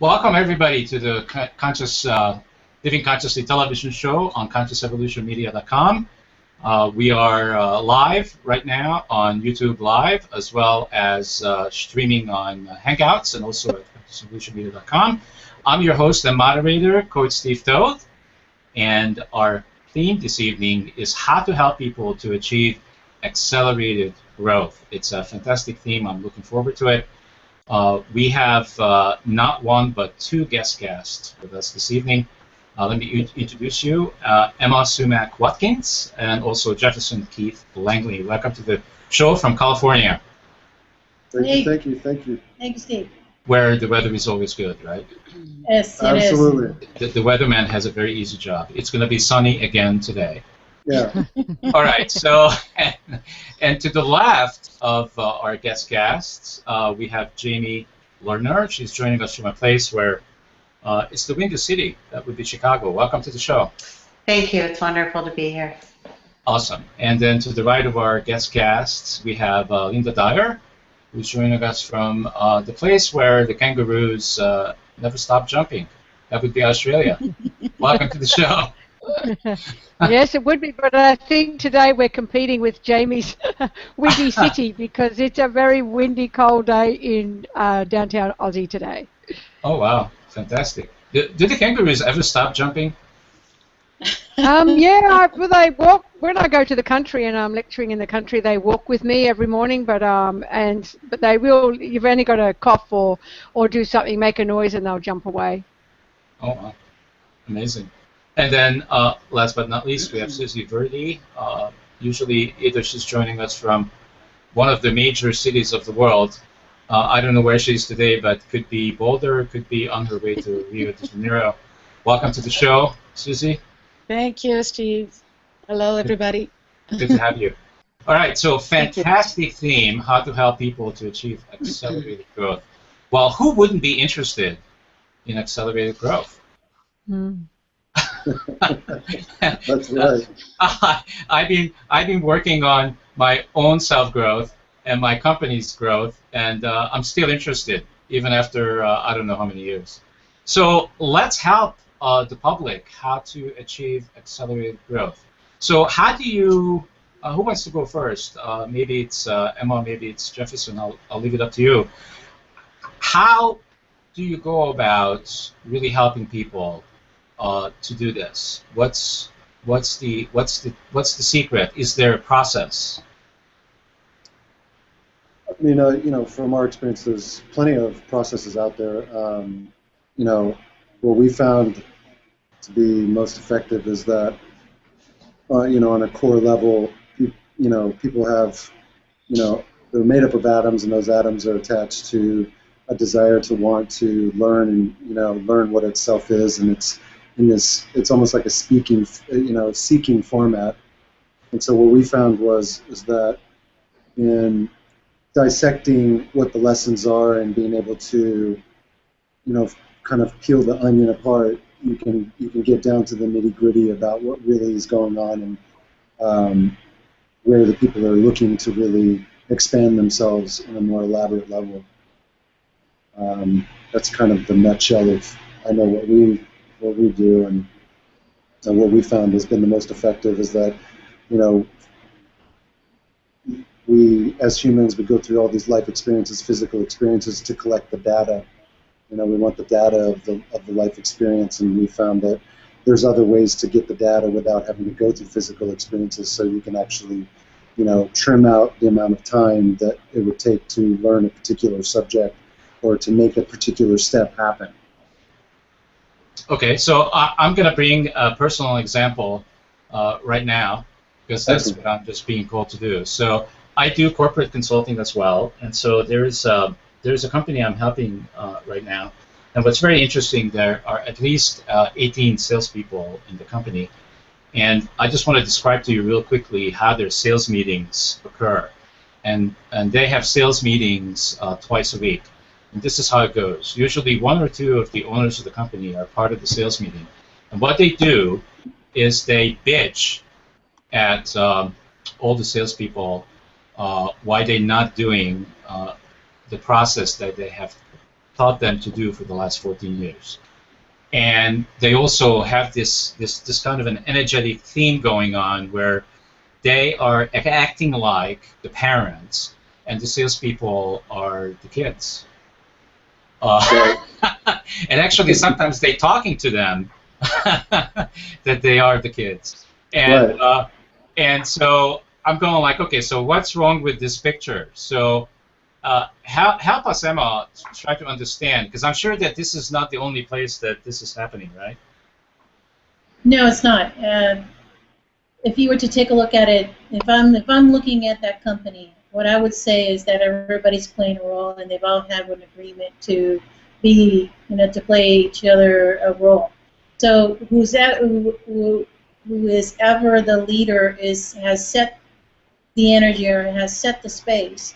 Welcome everybody to the Living Consciously television show on consciousevolutionmedia.com. We are live right now on YouTube Live, as well as streaming on Hangouts and also at consciousevolutionmedia.com. I'm your host and moderator, Coach Steve Toth, and our theme this evening is how to help people to achieve accelerated growth. It's a fantastic theme. I'm looking forward to it. We have not one but two guests with us this evening. Let me introduce you, Emma Sumac Watkins and also Jefferson Keith Langley. Welcome to the show from California. Thank you. Thank you, Steve. Where the weather is always good, right? Yes, it Absolutely. is. The weatherman has a very easy job. It's going to be sunny again today. Yeah. All right, so, and to the left of our guests, we have Jamie Lerner. She's joining us from a place where it's the Windy City. That would be Chicago. Welcome to the show. Thank you. It's wonderful to be here. Awesome. And then to the right of our guests, we have Linda Dyer, who's joining us from the place where the kangaroos never stop jumping. That would be Australia. Welcome to the show. Yes, it would be, but I think today we're competing with Jamie's Windy City because it's a very windy, cold day in downtown Aussie today. Oh, wow. Fantastic. Did the kangaroos ever stop jumping? Yeah, they walk. When I go to the country and I'm lecturing in the country, they walk with me every morning, but they will, you've only got to cough or do something, make a noise, and they'll jump away. Oh, wow. Amazing. And then, last but not least, we have Susie Verdi. Usually, either she's joining us from one of the major cities of the world. I don't know where she is today, but could be Boulder, could be on her way to Rio de Janeiro. Welcome to the show, Susie. Thank you, Steve. Hello, everybody. Good to have you. All right, so fantastic theme, how to help people to achieve accelerated growth. Well, who wouldn't be interested in accelerated growth? That's right. I've been working on my own self-growth and my company's growth, and I'm still interested, even after I don't know how many years. So let's help the public how to achieve accelerated growth. So how do you, who wants to go first? Maybe it's Emma, maybe it's Jefferson. I'll leave it up to you. How do you go about really helping people to do this? What's the secret? Is there a process? I mean, from our experience, there's plenty of processes out there. What we found to be most effective is that, on a core level, people have, they're made up of atoms, and those atoms are attached to a desire to want to learn and, learn what itself is, and it's almost like a seeking format. And so what we found is that in dissecting what the lessons are and being able to, kind of peel the onion apart, you can get down to the nitty-gritty about what really is going on and where the people are looking to really expand themselves on a more elaborate level. That's kind of the nutshell of what we do, and what we found has been the most effective is that, we as humans, we go through all these life experiences, physical experiences, to collect the data. We want the data of the life experience, and we found that there's other ways to get the data without having to go through physical experiences, so you can actually, trim out the amount of time that it would take to learn a particular subject or to make a particular step happen. Okay, so I'm going to bring a personal example right now, because that's what I'm just being called to do. So I do corporate consulting as well, and so there's a company I'm helping right now, and what's very interesting, there are at least 18 salespeople in the company, and I just want to describe to you real quickly how their sales meetings occur, and they have sales meetings twice a week. And this is how it goes. Usually one or two of the owners of the company are part of the sales meeting. And what they do is they bitch at all the salespeople why they're not doing the process that they have taught them to do for the last 14 years. And they also have this kind of an energetic theme going on where they are acting like the parents, and the salespeople are the kids. And actually, sometimes they're talking to them that they are the kids. And and so I'm going like, okay, so what's wrong with this picture? So help us, Emma, try to understand, because I'm sure that this is not the only place that this is happening, right? No, it's not. If you were to take a look at it, if I'm looking at that company, what I would say is that everybody's playing a role, and they've all had an agreement to be, to play each other a role. So who is ever the leader has set the energy or has set the space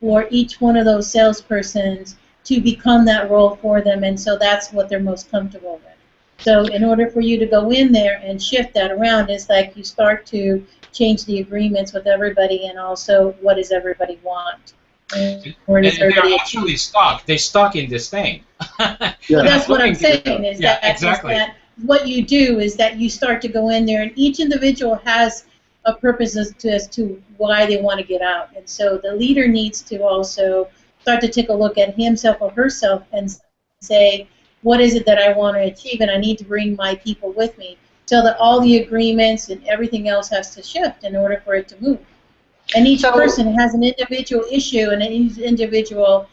for each one of those salespersons to become that role for them, and so that's what they're most comfortable with. So in order for you to go in there and shift that around, it's like you start to change the agreements with everybody, and also what does everybody want? And they're actually stuck. They're stuck in this thing. Well, that's what I'm saying. Is that what you do is that you start to go in there, and each individual has a purpose as to why they want to get out. And so the leader needs to also start to take a look at himself or herself and say, what is it that I want to achieve, and I need to bring my people with me, so that all the agreements and everything else has to shift in order for it to move. And each person has an individual issue and an individual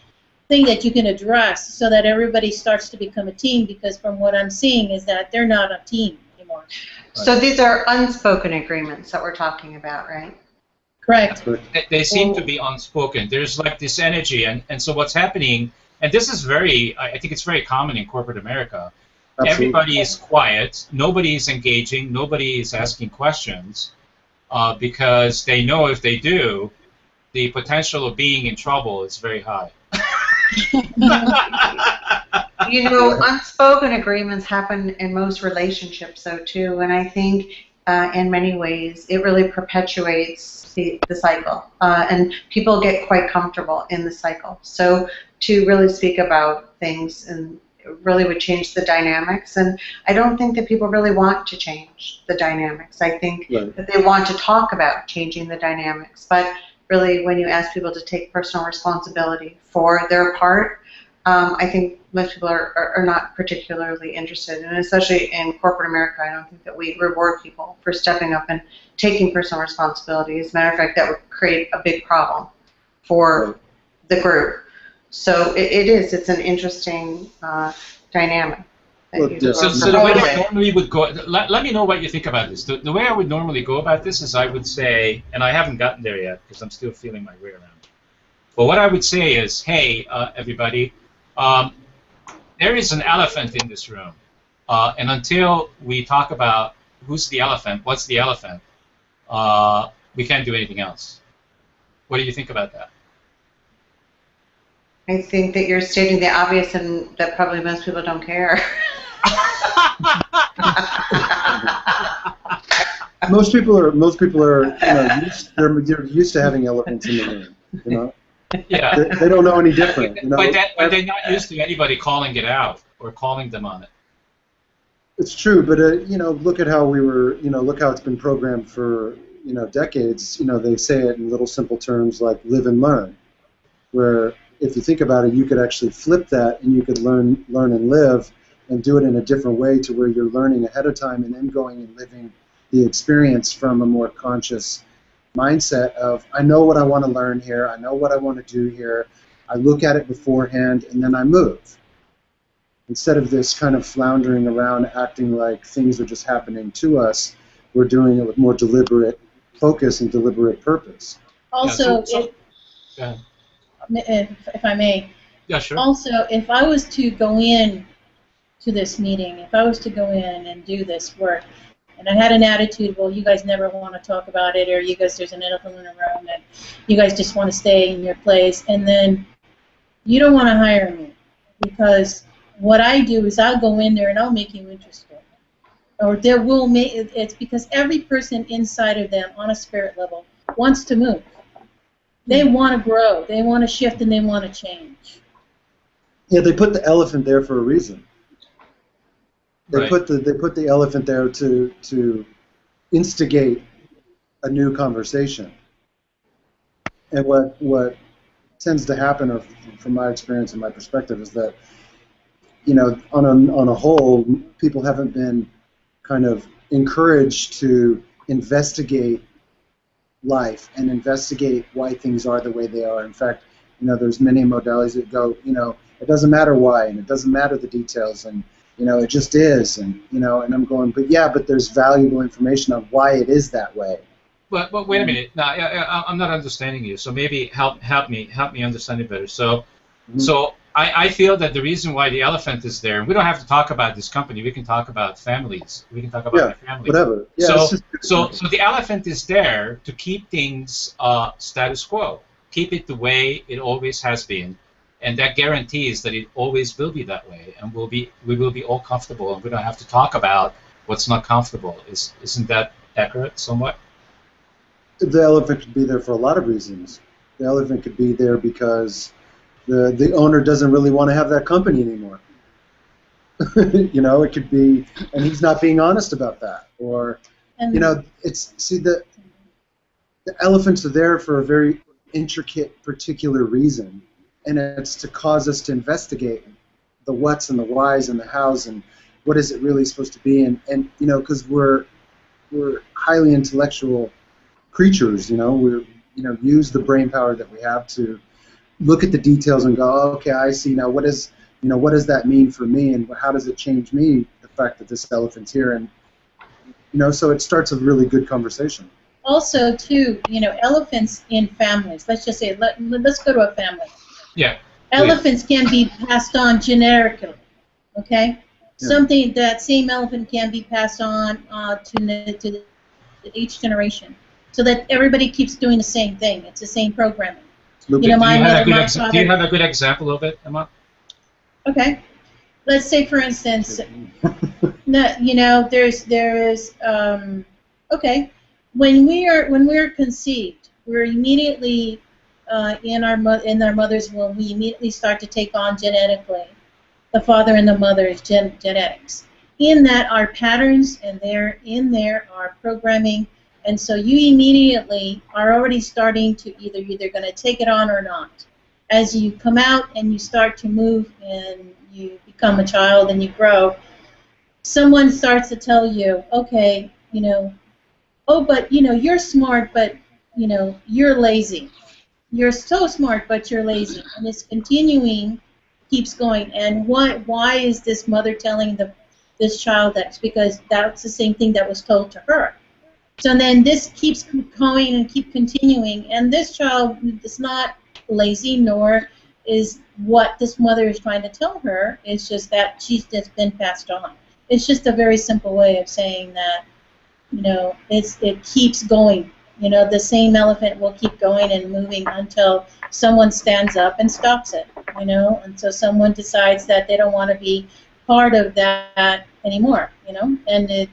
thing that you can address, so that everybody starts to become a team, because from what I'm seeing is that they're not a team anymore. So these are unspoken agreements that we're talking about, right? Correct. They seem to be unspoken. There's like this energy, and so what's happening, and this is I think it's very common in corporate America. Absolutely. Everybody is quiet. Nobody is engaging. Nobody is asking questions because they know if they do, the potential of being in trouble is very high. Unspoken agreements happen in most relationships, though, too, and I think in many ways it really perpetuates the cycle, and people get quite comfortable in the cycle. So to really speak about things and really would change the dynamics, and I don't think that people really want to change the dynamics. I think that they want to talk about changing the dynamics, but really when you ask people to take personal responsibility for their part, I think most people are not particularly interested, and especially in corporate America, I don't think that we reward people for stepping up and taking personal responsibility. As a matter of fact, that would create a big problem for the group. So it's an interesting dynamic. So the way I normally would go, let me know what you think about this. The way I would normally go about this is I would say, and I haven't gotten there yet because I'm still feeling my way around, but what I would say is, hey, everybody, there is an elephant in this room, and until we talk about who's the elephant, what's the elephant, we can't do anything else. What do you think about that? I think that you're stating the obvious, and that probably most people don't care. Most people are they're used to having elephants in the room. Yeah. They don't know any different. But they're not used to anybody calling it out or calling them on it. It's true, but look at how look how it's been programmed for decades. They say it in little simple terms like live and learn, where if you think about it, you could actually flip that, and you could learn and live, and do it in a different way to where you're learning ahead of time and then going and living the experience from a more conscious mindset of, I know what I want to learn here, I know what I want to do here, I look at it beforehand, and then I move. Instead of this kind of floundering around acting like things are just happening to us, we're doing it with more deliberate focus and deliberate purpose. Also, if I may. Yeah, sure. Also, if I was to go in to this meeting, if I was to go in and do this work, and I had an attitude, well, you guys never want to talk about it, or you guys, there's an elephant in the room, and you guys just want to stay in your place, and then you don't want to hire me, because what I do is I'll go in there and I'll make you interested. Or it's because every person inside of them on a spirit level wants to move. They want to grow, they want to shift, and they want to change. Yeah, they put the elephant there for a reason. They Right. put the elephant there to instigate a new conversation. And what tends to happen, or from my experience and my perspective, is that on a whole, people haven't been kind of encouraged to investigate life and investigate why things are the way they are. In fact, there's many modalities that go, it doesn't matter why, and it doesn't matter the details, and it just is, and and I'm going, but there's valuable information on why it is that way. But wait a minute. Now, I'm not understanding you. So maybe help me understand it better. So, I feel that the reason why the elephant is there, and we don't have to talk about this company. We can talk about families. We can talk about the families. Whatever. Yeah, so the elephant is there to keep things status quo, keep it the way it always has been, and that guarantees that it always will be that way, and we will be all comfortable, and we don't have to talk about what's not comfortable. Isn't that accurate somewhat? The elephant could be there for a lot of reasons. The elephant could be there because the owner doesn't really want to have that company anymore. It could be, and he's not being honest about that. Or, the elephants are there for a very intricate, particular reason, and it's to cause us to investigate the whats and the whys and the hows and what is it really supposed to be, and because we're highly intellectual creatures, we use the brain power that we have to look at the details and go, oh, okay, I see now. What does that mean for me, and how does it change me? The fact that this elephant's here, and so it starts a really good conversation. Also, too, elephants in families. Let's just say, let's go to a family. Yeah. Elephants can be passed on generically. Okay. Yeah. That same elephant can be passed on to each generation, so that everybody keeps doing the same thing. It's the same programming. Do you have a good example of it, Emma? Okay. Let's say, for instance, okay, when we're conceived, we're immediately in our mother's womb. We immediately start to take on genetically the father and the mother's genetics. In that are patterns, and in there are programming. And so you immediately are already starting to either going to take it on or not. As you come out and you start to move and you become a child and you grow, someone starts to tell you, okay, oh, but you're smart, but you're lazy. You're so smart, but you're lazy. And it's continuing, keeps going. And why is this mother telling this child that? It's because that's the same thing that was told to her. So then this keeps going and keep continuing, and this child is not lazy, nor is what this mother is trying to tell her. It's just that she's just been passed on. It's just a very simple way of saying that, it keeps going. The same elephant will keep going and moving until someone stands up and stops it, until someone decides that they don't want to be part of that anymore, and it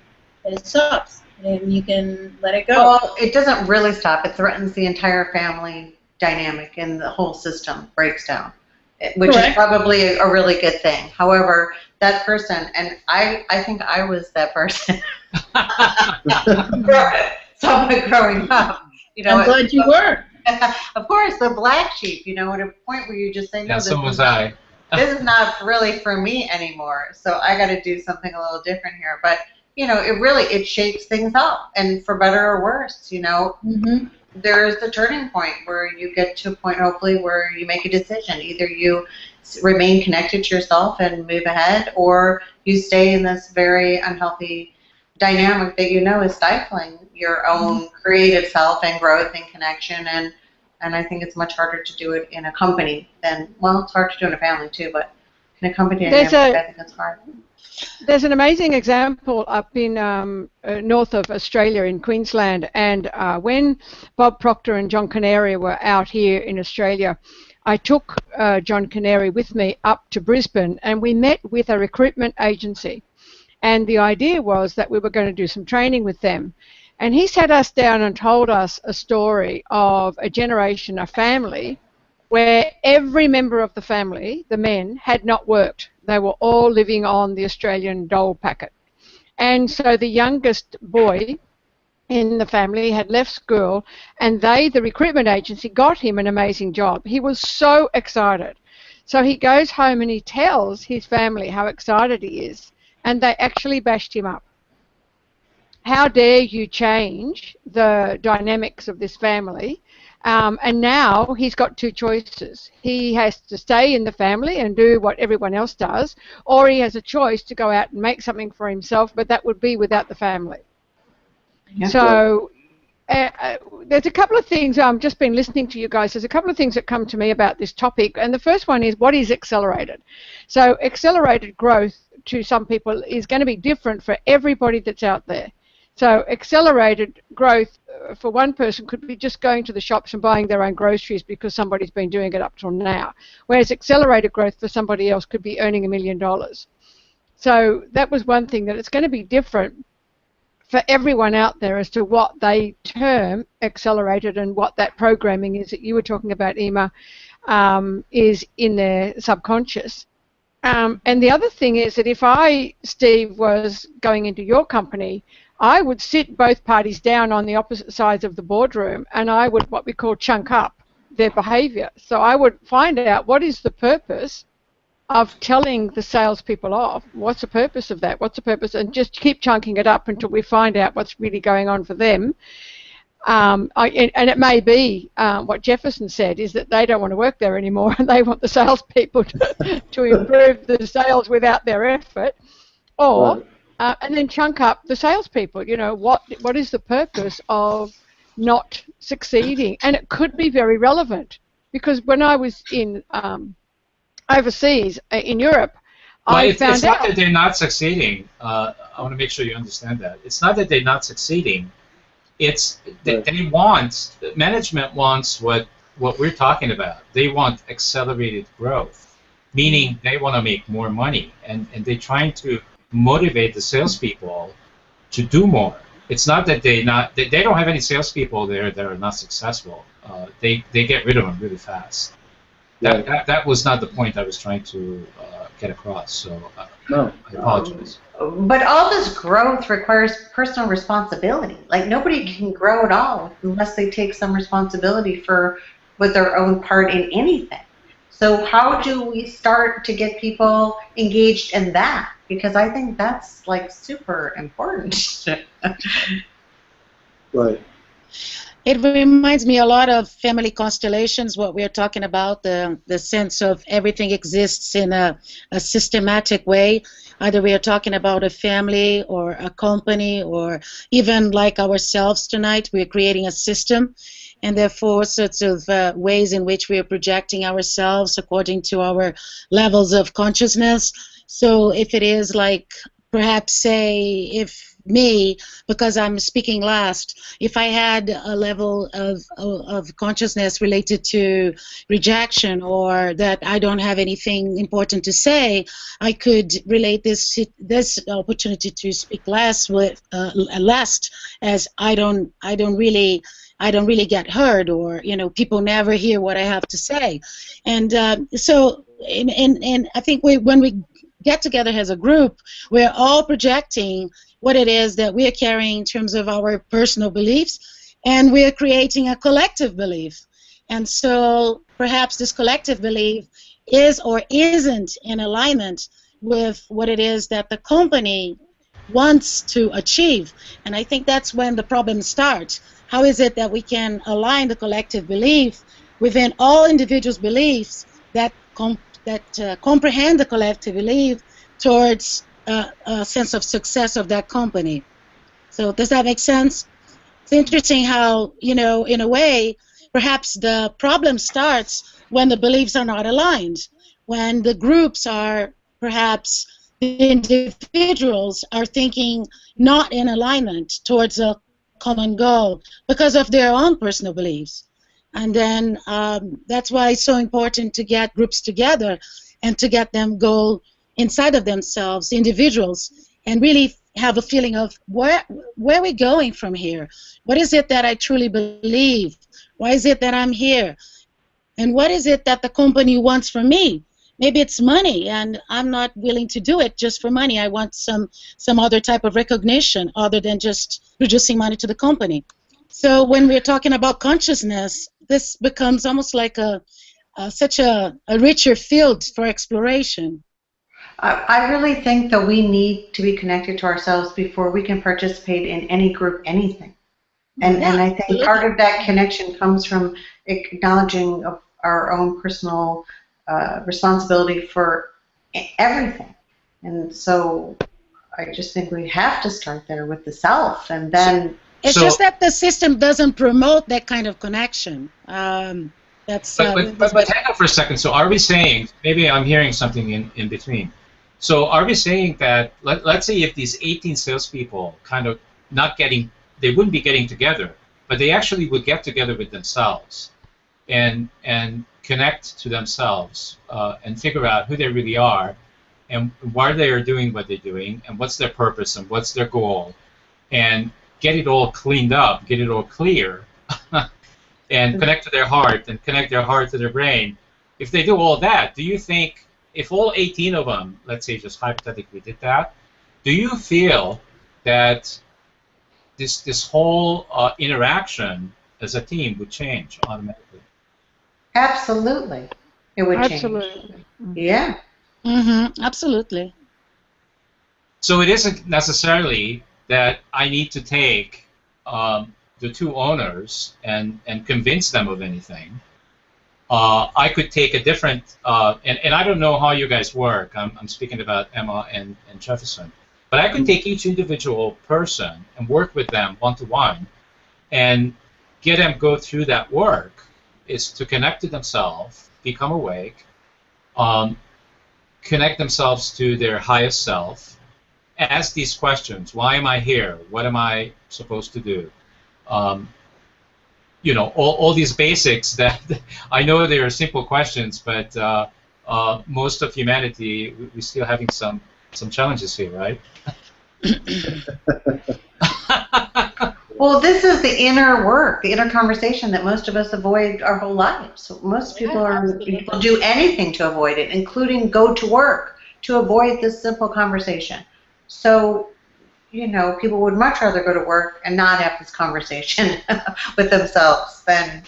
stops. And you can let it go. Well, it doesn't really stop. It threatens the entire family dynamic, and the whole system breaks down, which Correct. Is probably a really good thing. However, that person, and I think I was that person. Someone growing up. I'm glad you were. Of course, the black sheep, at a point where you just say, no, so was I. This is not really for me anymore, so I got to do something a little different here. But it shakes things up, and for better or worse, Mm-hmm. There's the turning point where you get to a point, hopefully, where you make a decision. Either you remain connected to yourself and move ahead, or you stay in this very unhealthy dynamic that is stifling your own creative self and growth and connection. And I think it's much harder to do it in a company than, well, it's hard to do in a family too, but in a company dynamic, I think it's hard. There's an amazing example up in north of Australia in Queensland, and when Bob Proctor and John Canary were out here in Australia, I took John Canary with me up to Brisbane, and we met with a recruitment agency, and the idea was that we were going to do some training with them. And he sat us down and told us a story of a generation, a family, where every member of the family, the men, had not worked. They were all living on the Australian dole packet. And so the youngest boy in the family had left school, and they, the recruitment agency, got him an amazing job. He was so excited. So he goes home and he tells his family how excited he is, and they actually bashed him up. How dare you change the dynamics of this family? And now he's got two choices. He has to stay in the family and do what everyone else does, or he has a choice to go out and make something for himself, but that would be without the family. Yeah. So there's a couple of things, I've just been listening to you guys, there's a couple of things that come to me about this topic, and the first one is, what is accelerated? So accelerated growth to some people is going to be different for everybody that's out there. So accelerated growth for one person could be just going to the shops and buying their own groceries because somebody's been doing it up till now, whereas accelerated growth for somebody else could be earning $1 million. So that was one thing, that it's going to be different for everyone out there as to what they term accelerated and what that programming is that you were talking about, Emma, is in their subconscious. And the other thing is that if I, Steve, was going into your company, I would sit both parties down on the opposite sides of the boardroom, and I would what we call chunk up their behaviour. So I would find out what is the purpose of telling the salespeople off. What's the purpose of that? What's the purpose? And just keep chunking it up until we find out what's really going on for them. And it may be what Jefferson said, is that they don't want to work there anymore and they want the salespeople to improve the sales without their effort. Or, and then chunk up the salespeople. You know, what is the purpose of not succeeding? And it could be very relevant, because when I was in overseas in Europe, I found out. It's not that they're not succeeding. I want to make sure you understand that. It's not that they're not succeeding. It's that they want, management wants what we're talking about. They want accelerated growth, meaning they want to make more money, and they're trying to motivate the salespeople to do more. It's not that they don't have any salespeople there that are not successful. They get rid of them really fast. That was not the point I was trying to get across. So I apologize. But all this growth requires personal responsibility. Like, nobody can grow at all unless they take some responsibility with their own part in anything. So how do we start to get people engaged in that? Because I think that's like super important. Right. It reminds me a lot of family constellations, what we're talking about, the sense of everything exists in a systematic way. Either we are talking about a family or a company, or even like ourselves tonight, we're creating a system. And there are four sorts of ways in which we are projecting ourselves according to our levels of consciousness. So if it is like, perhaps say, if me, because I'm speaking last, if I had a level of consciousness related to rejection, or that I don't have anything important to say, I could relate this opportunity to speak last as I don't really get heard, or people never hear what I have to say. And so I think when we get together as a group, we're all projecting what it is that we are carrying in terms of our personal beliefs, and we are creating a collective belief. And so perhaps this collective belief is or isn't in alignment with what it is that the company wants to achieve. And I think that's when the problem starts. How is it that we can align the collective belief within all individuals' beliefs that comprehend the collective belief towards a sense of success of that company? So does that make sense? It's interesting how, in a way, perhaps the problem starts when the beliefs are not aligned, when the groups are, perhaps the individuals are thinking not in alignment towards a common goal because of their own personal beliefs. And then that's why it's so important to get groups together and to get them go inside of themselves, individuals, and really have a feeling of where are we going from here? What is it that I truly believe? Why is it that I'm here? And what is it that the company wants from me? Maybe it's money, and I'm not willing to do it just for money. I want some other type of recognition other than just producing money to the company. So when we're talking about consciousness, this becomes almost like such a richer field for exploration. I really think that we need to be connected to ourselves before we can participate in any group, anything. And I think part of that connection comes from acknowledging of our own personal responsibility for everything. And so I just think we have to start there with the self, and then... It's just that the system doesn't promote that kind of connection. But hang on for a second. So are we saying, maybe I'm hearing something in between. So are we saying that, let's say if these 18 salespeople kind of not getting, they wouldn't be getting together, but they actually would get together with themselves and connect to themselves and figure out who they really are and why they are doing what they're doing and what's their purpose and what's their goal, and get it all cleaned up, get it all clear, and connect to their heart and connect their heart to their brain. If they do all that, do you think, if all 18 of them, let's say just hypothetically did that, do you feel that this whole interaction as a team would change automatically? Absolutely. It would change. Absolutely. Yeah. Mm-hmm. Absolutely. So it isn't necessarily that I need to take the two owners and convince them of anything. I could take a different, and I don't know how you guys work. I'm speaking about Emma and Jefferson. But I could take each individual person and work with them one-to-one and get them go through that work, is to connect to themselves, become awake, connect themselves to their highest self, ask these questions. Why am I here? What am I supposed to do? You know, all these basics that I know they are simple questions, but most of humanity, we're still having some challenges here, right? Well, this is the inner work, the inner conversation that most of us avoid our whole lives. So most people people do anything to avoid it, including go to work to avoid this simple conversation. So, you know, people would much rather go to work and not have this conversation with themselves than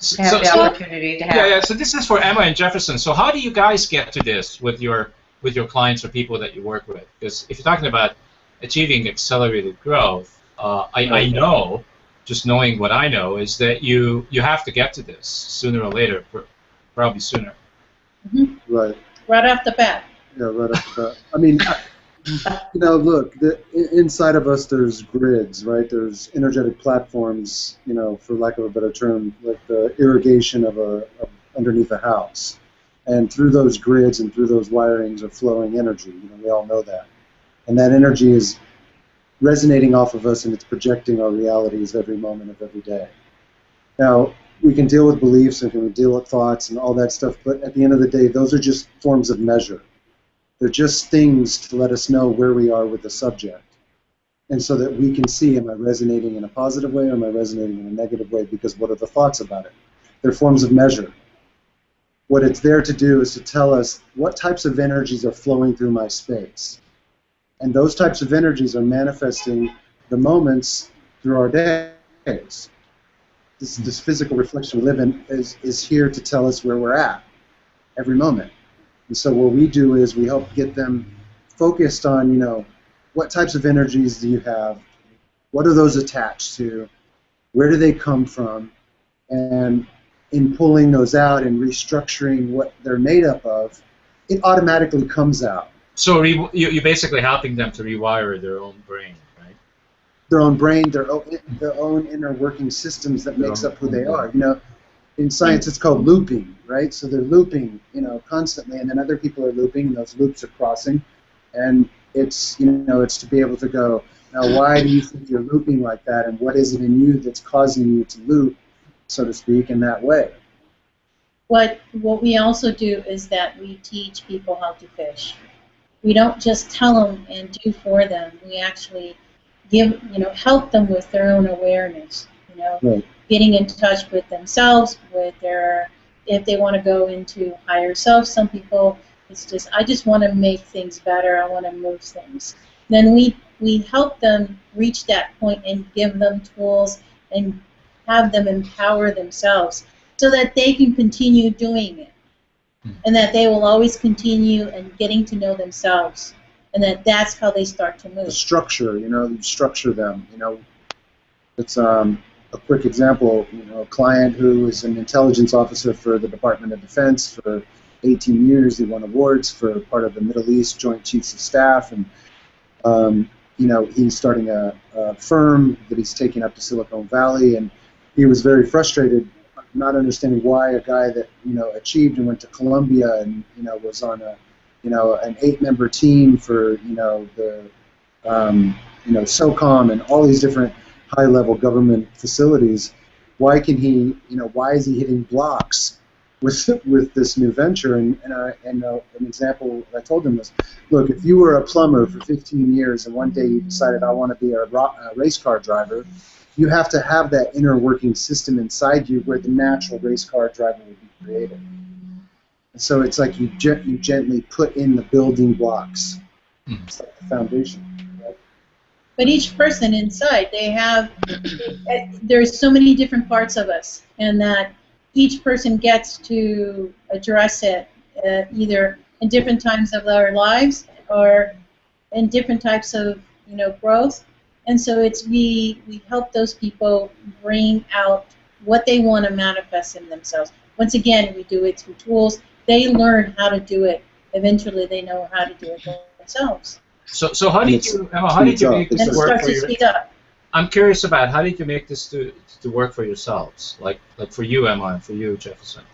to have the opportunity to have. Yeah. So this is for Emma and Jefferson. So how do you guys get to this with your clients or people that you work with? Because if you're talking about achieving accelerated growth, I know, just knowing what I know, is that you have to get to this sooner or later, probably sooner. Mm-hmm. Right. Right off the bat. Yeah, right off the bat. I mean, you know, look, inside of us there's grids, right? There's energetic platforms, you know, for lack of a better term, like the irrigation of underneath a house. And through those grids and through those wirings are flowing energy. You know, we all know that. And that energy is resonating off of us, and it's projecting our realities every moment of every day. Now, we can deal with beliefs and can deal with thoughts and all that stuff, but at the end of the day, those are just forms of measure. They're just things to let us know where we are with the subject. And so that we can see, am I resonating in a positive way or am I resonating in a negative way? Because what are the thoughts about it? They're forms of measure. What it's there to do is to tell us what types of energies are flowing through my space. And those types of energies are manifesting the moments through our days. This physical reflection we live in is here to tell us where we're at every moment. And so what we do is we help get them focused on, you know, what types of energies do you have? What are those attached to? Where do they come from? And in pulling those out and restructuring what they're made up of, it automatically comes out. So you're basically helping them to rewire their own brain, right? Their own brain, their own inner working systems that makes up who they are. You know, in science it's called looping, right? So they're looping, you know, constantly, and then other people are looping, and those loops are crossing, and it's, you know, it's to be able to go, now why do you think you're looping like that, and what is it in you that's causing you to loop, so to speak, in that way? What we also do is that we teach people how to fish. We don't just tell them and do for them. We actually give, you know, help them with their own awareness, you know, right. Getting in touch with themselves, with their if they want to go into higher self. Some people, it's just, I just want to make things better. I want to move things. Then we help them reach that point and give them tools and have them empower themselves so that they can continue doing it, and that they will always continue and getting to know themselves, and that's how they start to move. The structure, you structure them. It's a quick example. A client who is an intelligence officer for the Department of Defense for 18 years. He won awards for part of the Middle East Joint Chiefs of Staff, and he's starting a firm that he's taking up to Silicon Valley, and he was very frustrated, not understanding why a guy that achieved and went to Columbia and was on a an 8-member team for the SOCOM and all these different high-level government facilities. Why can he why is he hitting blocks with this new venture? And an example I told him was, look, if you were a plumber for 15 years and one day you decided I want to be a race car driver, you have to have that inner working system inside you where the natural race car driver would be created. And so it's like you gently put in the building blocks. It's like the foundation. Right? But each person inside, there's so many different parts of us, and that each person gets to address it either in different times of their lives or in different types of growth. And so we help those people bring out what they want to manifest in themselves. Once again, we do it through tools. They learn how to do it. Eventually, they know how to do it themselves. So how did you, Emma? How did you make this work for you? I'm curious about how did you make this to work for yourselves? Like for you, Emma, and for you, Jefferson.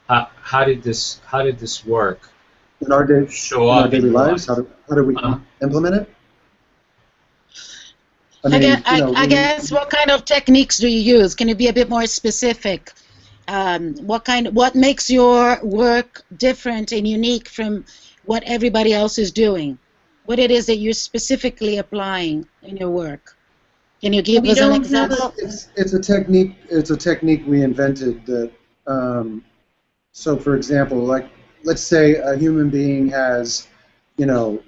How did this work? In our daily lives, how do we implement it? I guess what kind of techniques do you use? Can you be a bit more specific? What makes your work different and unique from what everybody else is doing? What it is that you're specifically applying in your work? Can you give us an example? It's a technique. It's a technique we invented. That so, for example, let's say a human being has,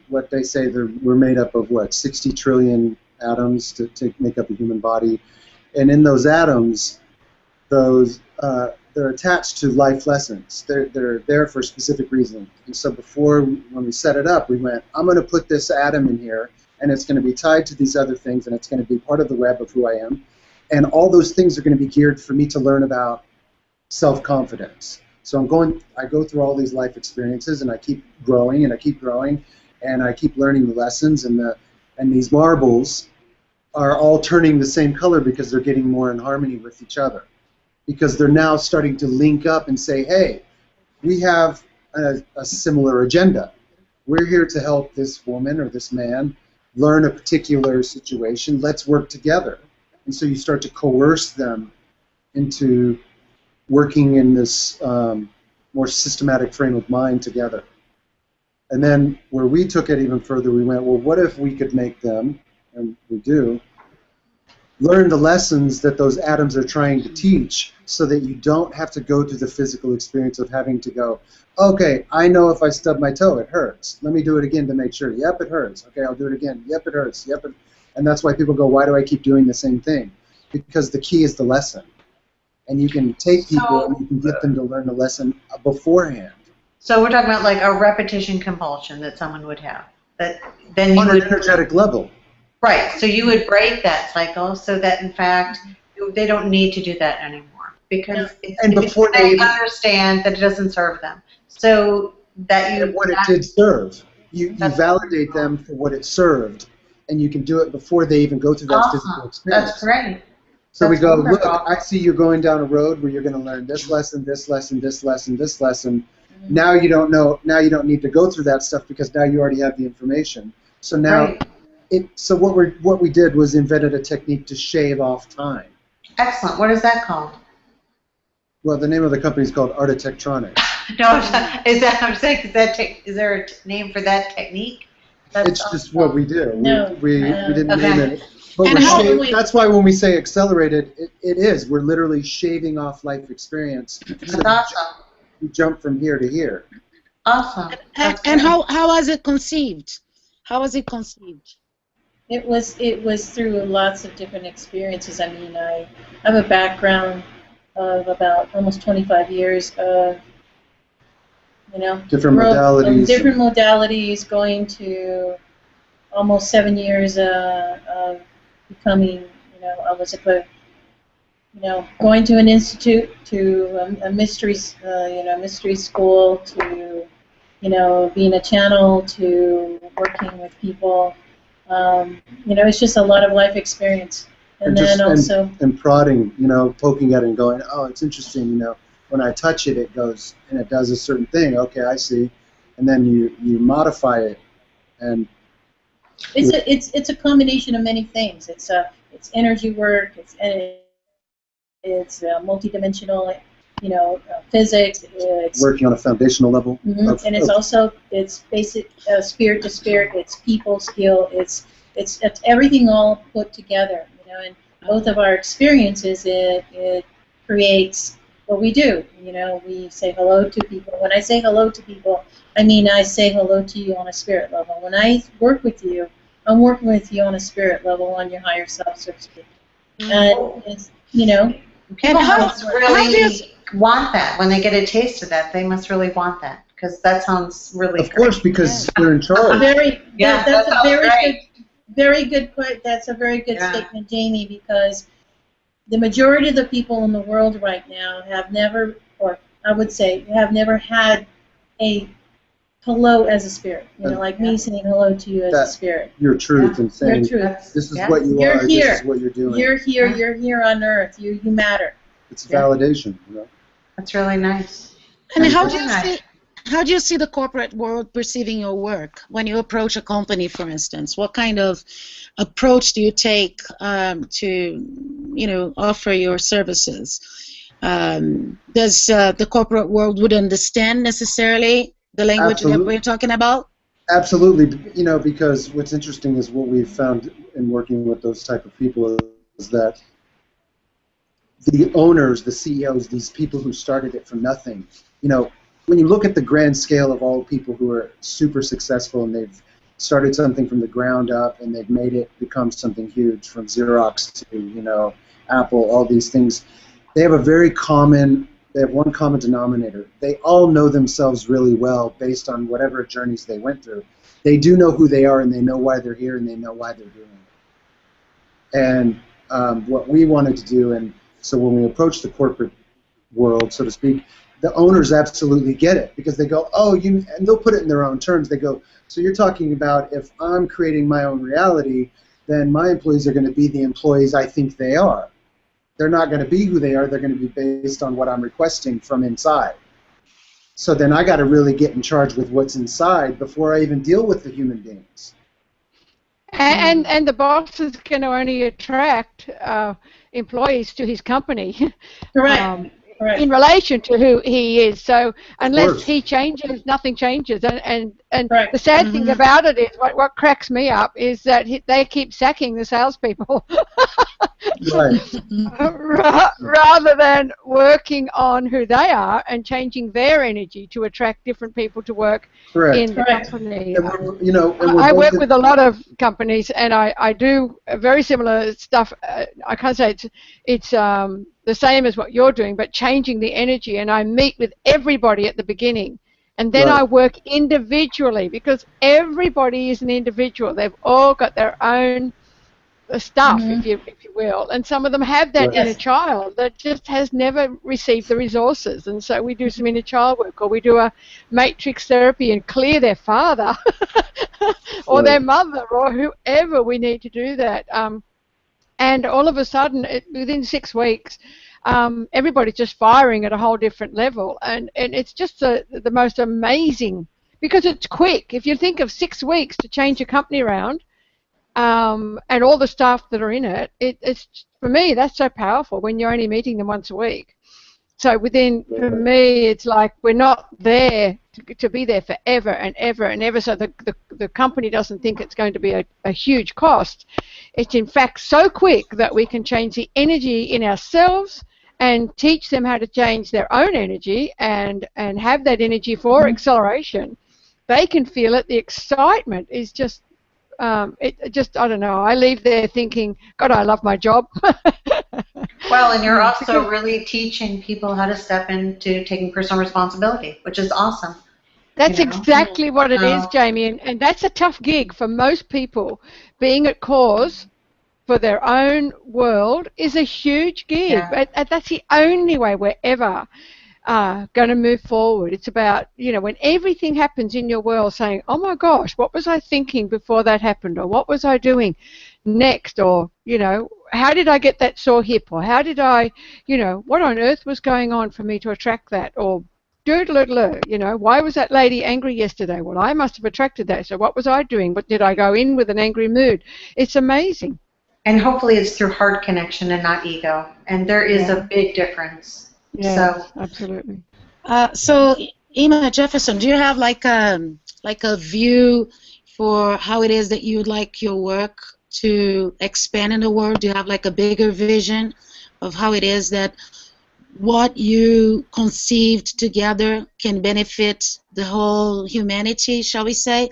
what they say we're made up of 60 trillion atoms to make up a human body, and in those atoms, they're attached to life lessons. They're there for a specific reason. And so when we set it up, we went, I'm going to put this atom in here, and it's going to be tied to these other things, and it's going to be part of the web of who I am. And all those things are going to be geared for me to learn about self-confidence. So I go through all these life experiences, and I keep growing, and I keep growing, and I keep learning the lessons, and these marbles are all turning the same color because they're getting more in harmony with each other. Because they're now starting to link up and say, hey, we have a similar agenda. We're here to help this woman or this man learn a particular situation. Let's work together. And so you start to coerce them into working in this more systematic frame of mind together. And then where we took it even further, we went, well, what if we could make them, and we do, learn the lessons that those atoms are trying to teach so that you don't have to go through the physical experience of having to go, okay, I know if I stub my toe, it hurts. Let me do it again to make sure. Yep, it hurts. Okay, I'll do it again. Yep, it hurts. Yep, and that's why people go, why do I keep doing the same thing? Because the key is the lesson. And you can take people and you can get them to learn the lesson beforehand. So we're talking about like a repetition compulsion that someone would have. That then you on an energetic level. Right, so you would break that cycle so that, in fact, they don't need to do that anymore because they understand that it doesn't serve them. So that you... And what it did serve. You validate them for what it served, and you can do it before they even go through that physical experience. That's great. So we go, look, I see you're going down a road where you're going to learn this lesson, this lesson, this lesson, this lesson. Mm-hmm. Now you don't know, now you don't need to go through that stuff because now you already have the information. So now... Right. So what we did was invented a technique to shave off time. Excellent. What is that called? Well, the name of the company is called Architectronics. No, is there a name for that technique? It's just what we do. No. We didn't name it. But that's why when we say accelerated, it is. We're literally shaving off life experience. That's awesome. you jump from here to here. Awesome. And how was it conceived? How was it conceived? It was through lots of different experiences. I mean, I have a background of about almost 25 years of, Different modalities. Different modalities, going to almost 7 years of becoming, I was going to an institute, to a mystery school, to, being a channel, to working with people. It's just a lot of life experience. And then also... And prodding, poking at it and going, oh, it's interesting, when I touch it, it goes, and it does a certain thing. Okay, I see. And then you modify it. And it's a combination of many things. It's energy work, it's multidimensional, physics. It's working on a foundational level. Mm-hmm. And it's basic spirit to spirit. It's people skill. It's everything all put together. And both of our experiences, it creates what we do. We say hello to people. When I say hello to people, I mean I say hello to you on a spirit level. When I work with you, I'm working with you on a spirit level, on your higher self, so to speak. And it's, people must really want that. When they get a taste of that, they must really want that, because that sounds really Of course, because they're in charge. That's a very good point. That's a very good statement, Jamie, because the majority of the people in the world right now have never, or I would say, have never had a hello as a spirit. Like me saying hello to you as a spirit. Your truth and saying, this is what you are, here. This is what you're doing. You're here, you're here on earth, you matter. It's validation. That's really nice. And how do you see the corporate world perceiving your work when you approach a company, for instance? What kind of approach do you take to, offer your services? Does the corporate world would understand necessarily the language that we're talking about? Absolutely. Because what's interesting is what we've found in working with those type of people is that the owners, the CEOs, these people who started it from nothing, when you look at the grand scale of all people who are super successful and they've started something from the ground up and they've made it become something huge, from Xerox to, Apple, all these things, they have one common denominator. They all know themselves really well based on whatever journeys they went through. They do know who they are, and they know why they're here, and they know why they're doing it. And what we wanted to do, and so when we approach the corporate world, so to speak, the owners absolutely get it, because they go, and they'll put it in their own terms. They go, so you're talking about if I'm creating my own reality, then my employees are going to be the employees I think they are. They're not going to be who they are. They're going to be based on what I'm requesting from inside. So then I got to really get in charge with what's inside before I even deal with the human beings. And the boss is going to only attract employees to his company. Correct. In relation to who he is. So unless he changes, nothing changes. And the sad thing about it is, what cracks me up is that they keep sacking the salespeople rather than working on who they are and changing their energy to attract different people to work in the company. I work with a lot of companies, and I do very similar stuff. I can't say it's the same as what you're doing, but changing the energy. And I meet with everybody at the beginning, and then I work individually, because everybody is an individual. They've all got their own stuff, if you will, and some of them have that inner child that just has never received the resources. And so we do some inner child work, or we do a matrix therapy and clear their father or their mother or whoever we need to do that. And all of a sudden, within 6 weeks, everybody's just firing at a whole different level. And it's just the most amazing, because it's quick. If you think of 6 weeks to change a company around, and all the staff that are in it, it's, for me, that's so powerful when you're only meeting them once a week. So for me, it's like we're not there to be there forever and ever and ever, so the company doesn't think it's going to be a huge cost. It's in fact so quick that we can change the energy in ourselves and teach them how to change their own energy and have that energy for acceleration, they can feel it. The excitement is just, I don't know. I leave there thinking, God, I love my job. Well, and you're also really teaching people how to step into taking personal responsibility, which is awesome. That's exactly what it is, Jamie, and that's a tough gig for most people. Being at cause for their own world is a huge gig. Yeah. But that's the only way we're ever going to move forward. It's about, when everything happens in your world, saying, oh my gosh, what was I thinking before that happened? Or what was I doing next? Or, how did I get that sore hip? Or how did I, what on earth was going on for me to attract that? Or why was that lady angry yesterday? Well, I must have attracted that. So what was I doing? But did I go in with an angry mood? It's amazing. And hopefully it's through heart connection and not ego. And there is a big difference. Yeah, so. Absolutely. So, Emma Jefferson, do you have like a view for how it is that you'd like your work to expand in the world? Do you have like a bigger vision of how it is that what you conceived together can benefit the whole humanity, shall we say,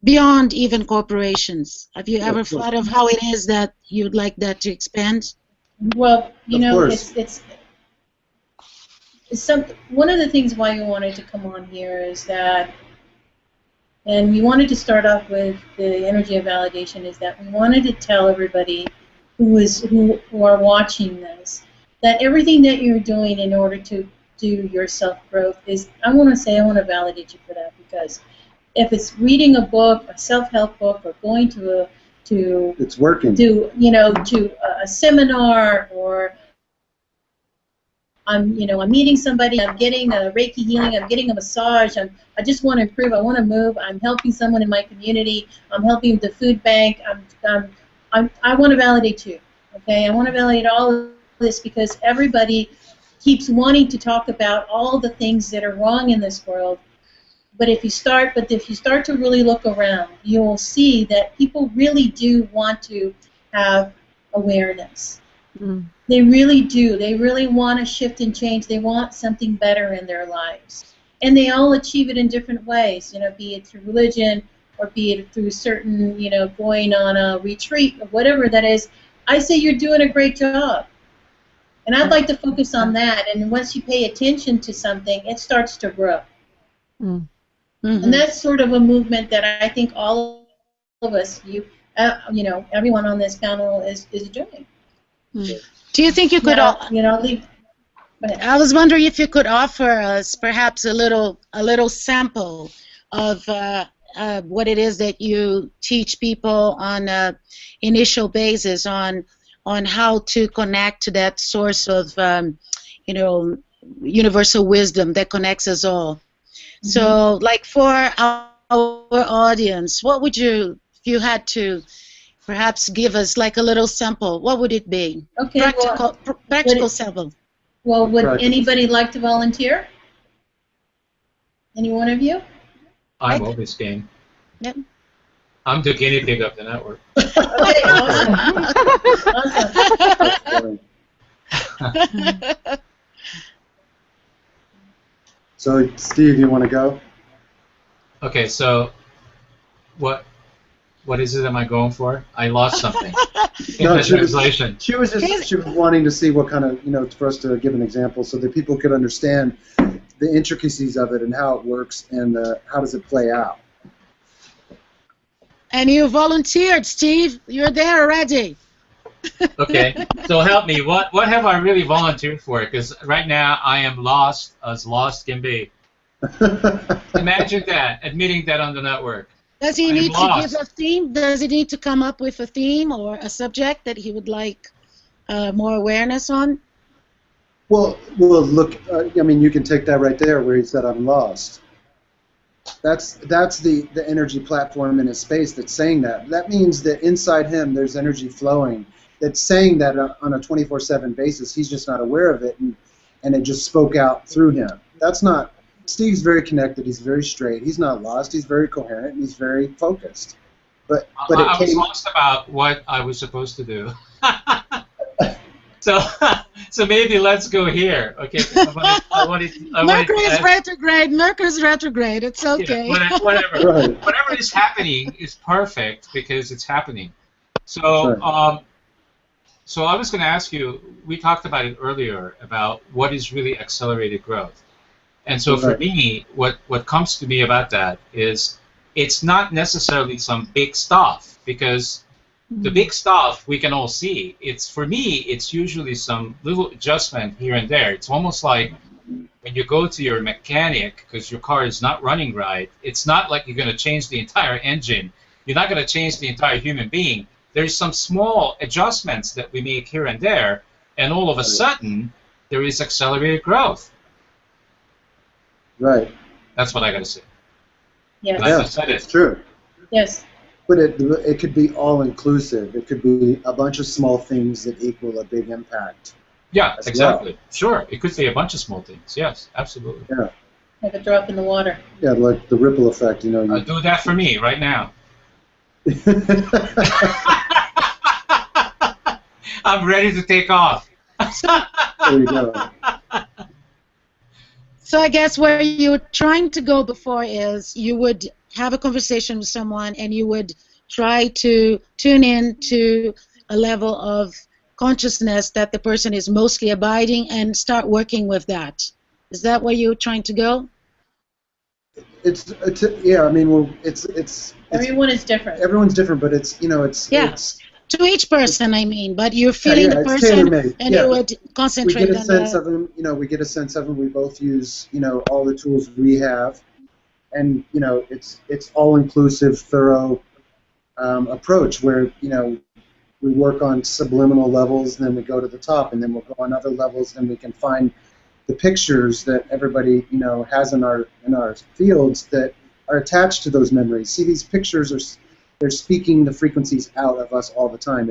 beyond even corporations? Have you ever thought of how it is that you'd like that to expand? Well, it's one of the things why we wanted to come on here is that, and we wanted to start off with the energy of validation, is that we wanted to tell everybody who are watching this that everything that you're doing in order to do your self-growth is, I want to validate you for that, because if it's reading a book, a self-help book, or going to it's working. To a seminar, or I'm meeting somebody, I'm getting a Reiki healing, I'm getting a massage, I just want to improve, I want to move, I'm helping someone in my community, I'm helping the food bank, I want to validate you, okay? I want to validate all of this, because everybody keeps wanting to talk about all the things that are wrong in this world. But if you start to really look around, you will see that people really do want to have awareness. Mm. They really do. They really want to shift and change. They want something better in their lives. And they all achieve it in different ways, be it through religion, or be it through certain, going on a retreat, or whatever that is. I say you're doing a great job. And I'd like to focus on that. And once you pay attention to something, it starts to grow. Mm. Mm-hmm. And that's sort of a movement that I think all of us, everyone on this panel is doing. Do you think you could? I was wondering if you could offer us perhaps a little sample of what it is that you teach people on an initial basis on how to connect to that source of universal wisdom that connects us all. Mm-hmm. So, like for our audience, what would you, if you had to perhaps give us like a little sample, what would it be? Okay, practical sample. Well, would anybody like to volunteer? Any one of you? I'm always game. Yep. I'm the guinea pig of the network. Okay, awesome. So, Steve, you want to go? Okay, so what is it am I going for? I lost something in the translation. She was wanting to see what kind of, for us to give an example so that people could understand the intricacies of it and how it works and how does it play out. And you volunteered, Steve. You're there already. Okay, so help me. What have I really volunteered for? Because right now I am lost as lost can be. Imagine that, admitting that on the network. Does he need to give a theme? Does he need to come up with a theme or a subject that he would like more awareness on? Well, look. You can take that right there where he said, "I'm lost." That's the energy platform in his space that's saying that. That means that inside him there's energy flowing that's saying that on a 24/7 basis. He's just not aware of it, and it just spoke out through him. That's not. Steve's very connected. He's very straight. He's not lost. He's very coherent. And he's very focused. But I was lost about what I was supposed to do. So, so maybe let's go here. Okay. Mercury's retrograde. Mercury's retrograde. It's okay. Yeah, whatever. Right. Whatever is happening is perfect because it's happening. So, Right. so I was going to ask you. We talked about it earlier about what is really accelerated growth. And so for Right. me, what comes to me about that is it's not necessarily some big stuff, because the big stuff we can all see. It's, for me, it's usually some little adjustment here and there. It's almost like when you go to your mechanic because your car is not running right. It's not like you're going to change the entire engine. You're not going to change the entire human being. There's some small adjustments that we make here and there, and all of a sudden there is accelerated growth. Right. That's what I got to say. Yes. I just said It's it. true. Yes. But it could be all inclusive. It could be a bunch of small things that equal a big impact. Yeah, as exactly. well. Sure, it could be a bunch of small things. Yes, absolutely. Yeah. Like a drop in the water. Yeah, like the ripple effect. You know. Do that for me right now. I'm ready to take off. There you go. So I guess where you're trying to go before is you would have a conversation with someone and you would try to tune in to a level of consciousness that the person is mostly abiding and start working with that. Is that where you're trying to go? It's yeah. I mean, well, it's Everyone is different. everyone's different, but it's Yeah. it's To each person, I mean, but you're feeling the it's person tailor-made. and Yeah. you would we concentrate get a on sense that. of them. We get a sense of them. We both use all the tools we have, and it's all inclusive, thorough approach where we work on subliminal levels, then we go to the top, and then we'll go on other levels, and we can find the pictures that everybody has in our fields that are attached to those memories. See, these pictures they're speaking the frequencies out of us all the time.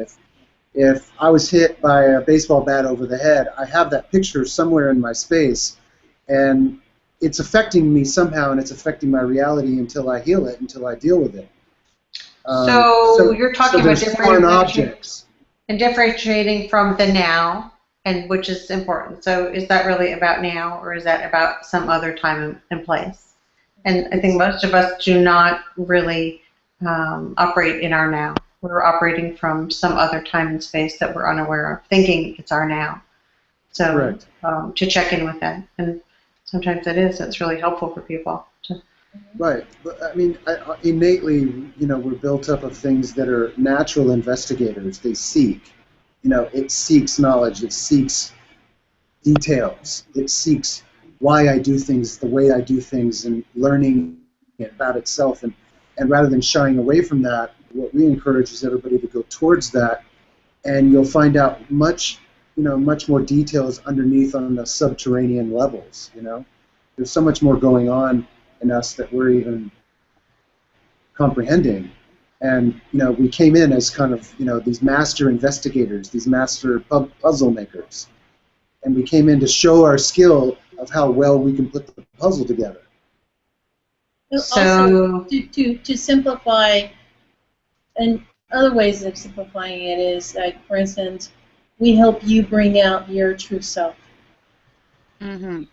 If I was hit by a baseball bat over the head, I have that picture somewhere in my space, and it's affecting me somehow, and it's affecting my reality until I heal it, until I deal with it. So you're talking about there's foreign objects. and differentiating from the now, and which is important. So is that really about now, or is that about some other time and place? And I think most of us do not really operate in our now. We're operating from some other time and space that we're unaware of, thinking it's our now. So to check in with that, and sometimes it's really helpful for people. Right, but I mean, innately, we're built up of things that are natural investigators. They seek, it seeks knowledge, it seeks details, it seeks why I do things, the way I do things, and learning about itself. And rather than shying away from that, what we encourage is everybody to go towards that, and you'll find out much more details underneath on the subterranean levels. There's so much more going on in us that we're even comprehending. And we came in as kind of these master investigators, these master puzzle makers, and we came in to show our skill of how well we can put the puzzle together. Also, to simplify, and other ways of simplifying it is, like, for instance, we help you bring out your true self. Mm-hmm.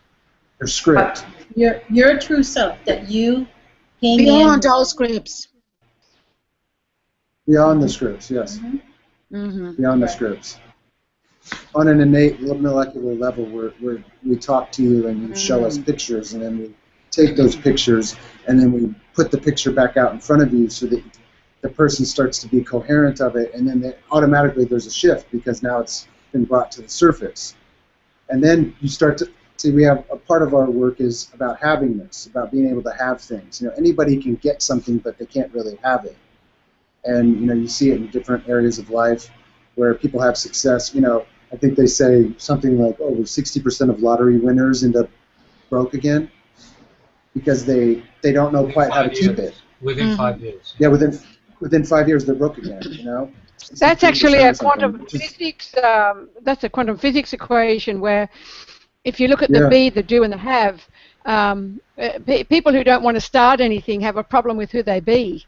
Your script. Your true self that you came Beyond in. all scripts. Beyond the scripts, yes. Mm-hmm. Beyond the scripts. On an innate molecular level, where we talk to you and you show us pictures, and then we take those pictures and then we put the picture back out in front of you so that the person starts to be coherent of it, and then automatically there's a shift because now it's been brought to the surface. And then you start to see, we have a part of our work is about having this, about being able to have things. Anybody can get something, but they can't really have it. And you see it in different areas of life where people have success. I think they say something like, over 60% of lottery winners end up broke again because they don't know quite how to keep it. Within 5 years. Yeah, within 5 years they're broke again. That's actually a quantum something, physics. That's a quantum physics equation where, if you look at the be, the do, and the have, people who don't want to start anything have a problem with who they be.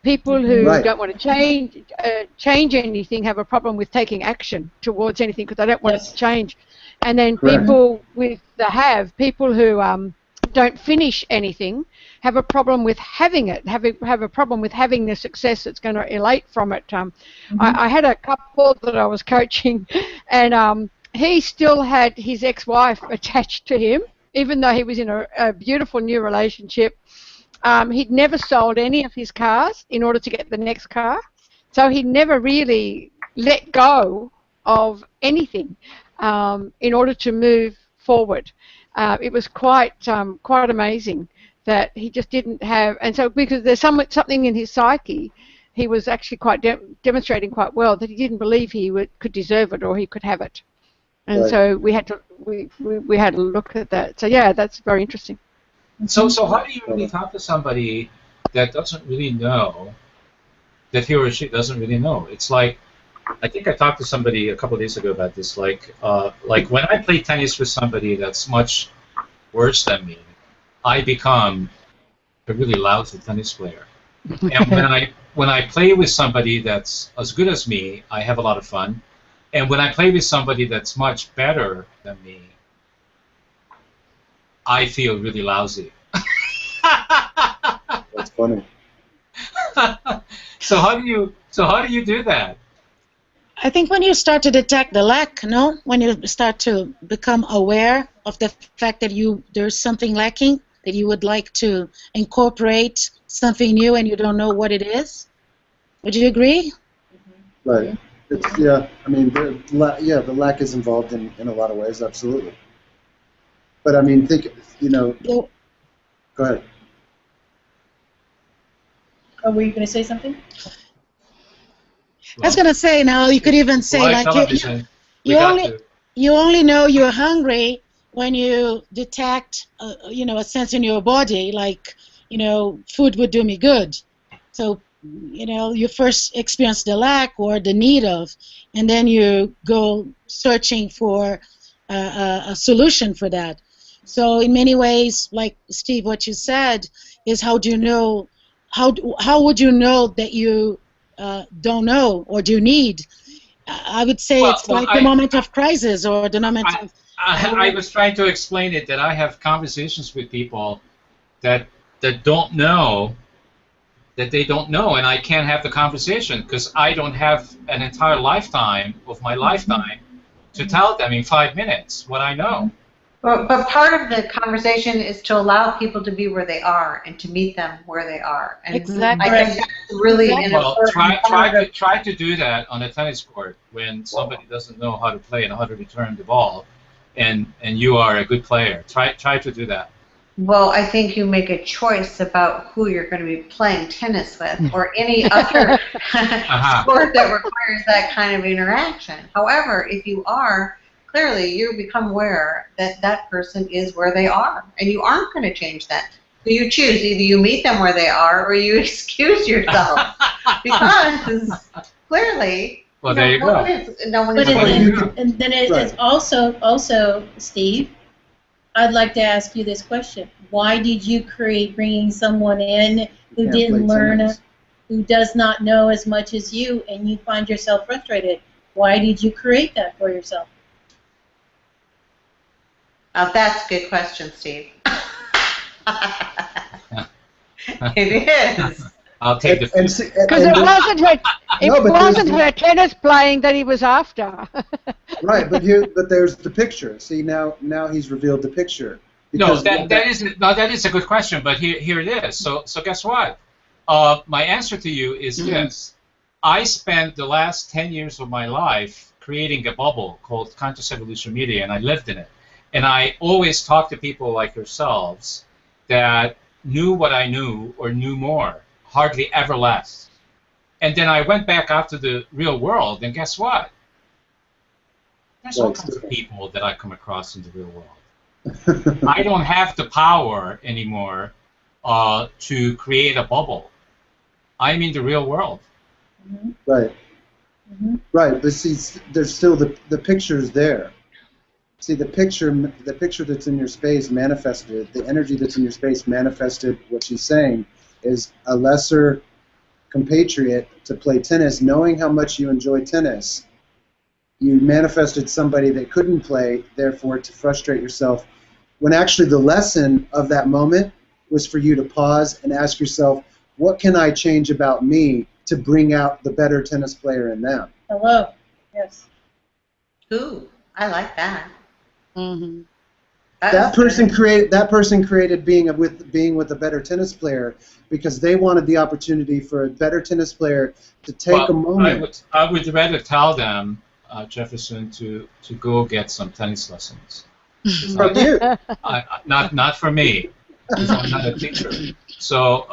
People who Right. don't want to change anything have a problem with taking action towards anything because they don't want it to change. And then Correct. people with the people who don't finish anything have a problem with having it, have a problem with having the success that's going to elate from it. I had a couple that I was coaching, and he still had his ex-wife attached to him, even though he was in a beautiful new relationship. He'd never sold any of his cars in order to get the next car, so he never really let go of anything in order to move forward. It was quite amazing that he just didn't have, and so because there's something in his psyche, he was actually quite demonstrating quite well that he didn't believe he could deserve it or he could have it, and Right. so we had to look at that. So yeah, that's very interesting. So how do you really talk to somebody that doesn't really know, that he or she doesn't really know? It's like, I think I talked to somebody a couple of days ago about this. Like when I play tennis with somebody that's much worse than me, I become a really lousy tennis player. And when I play with somebody that's as good as me, I have a lot of fun. And when I play with somebody that's much better than me, I feel really lousy. That's funny. So how do you do that? I think when you start to detect the lack, no? When you start to become aware of the fact that there's something lacking, that you would like to incorporate something new and you don't know what it is. Would you agree? Right. It's, yeah. I mean, the lack is involved in a lot of ways, absolutely. But I mean, think, Go ahead. Oh, were you going to say something? I was going to say, now you could even say, Live like, television, you only know you're hungry when you detect, a sense in your body, like, food would do me good. So, you first experience the lack or the need of, and then you go searching for a solution for that. So in many ways, like Steve, what you said is, how would you know that you don't know or do need? I would say it's like the moment of crisis or the moment of... I was trying to explain it, that I have conversations with people that don't know that they don't know, and I can't have the conversation because I don't have an entire lifetime of my lifetime to tell them in 5 minutes what I know. But part of the conversation is to allow people to be where they are and to meet them where they are. And exactly. I think that's really an important try to do that on a tennis court when somebody doesn't know how to play and how to return the ball, and you are a good player. Try to do that. Well, I think you make a choice about who you're going to be playing tennis with or any other sport that requires that kind of interaction. However, if you are, clearly you become aware that that person is where they are, and you aren't going to change that. So you choose, either you meet them where they are or you excuse yourself, because clearly, well, there you go. And then it's also, Steve, I'd like to ask you this question. Why did you create bringing someone in who didn't learn, who does not know as much as you, and you find yourself frustrated? Why did you create that for yourself? That's a good question, Steve. It is. I'll take the because it wasn't her tennis playing that he was after. Right, but there's the picture. See, now he's revealed the picture. No, that is a good question, but here it is. So guess what? My answer to you is this. I spent the last 10 years of my life creating a bubble called Conscious Evolution Media, and I lived in it. And I always talk to people like yourselves that knew what I knew or knew more, hardly ever less. And then I went back out to the real world, and guess what? There's all kinds of people that I come across in the real world. I don't have the power anymore to create a bubble. I'm in the real world. Right. Right, but see, there's still the picture's there. See, the picture that's in your space manifested, the energy that's in your space manifested, what she's saying is a lesser compatriot to play tennis, knowing how much you enjoy tennis. You manifested somebody that couldn't play, therefore to frustrate yourself, when actually the lesson of that moment was for you to pause and ask yourself, what can I change about me to bring out the better tennis player in them? Hello. Yes. Ooh, I like that. Mm-hmm. That person created being with a better tennis player because they wanted the opportunity for a better tennis player to take a moment. I would rather tell them, Jefferson, to go get some tennis lessons. From you. Not for me, because I'm not a teacher. So,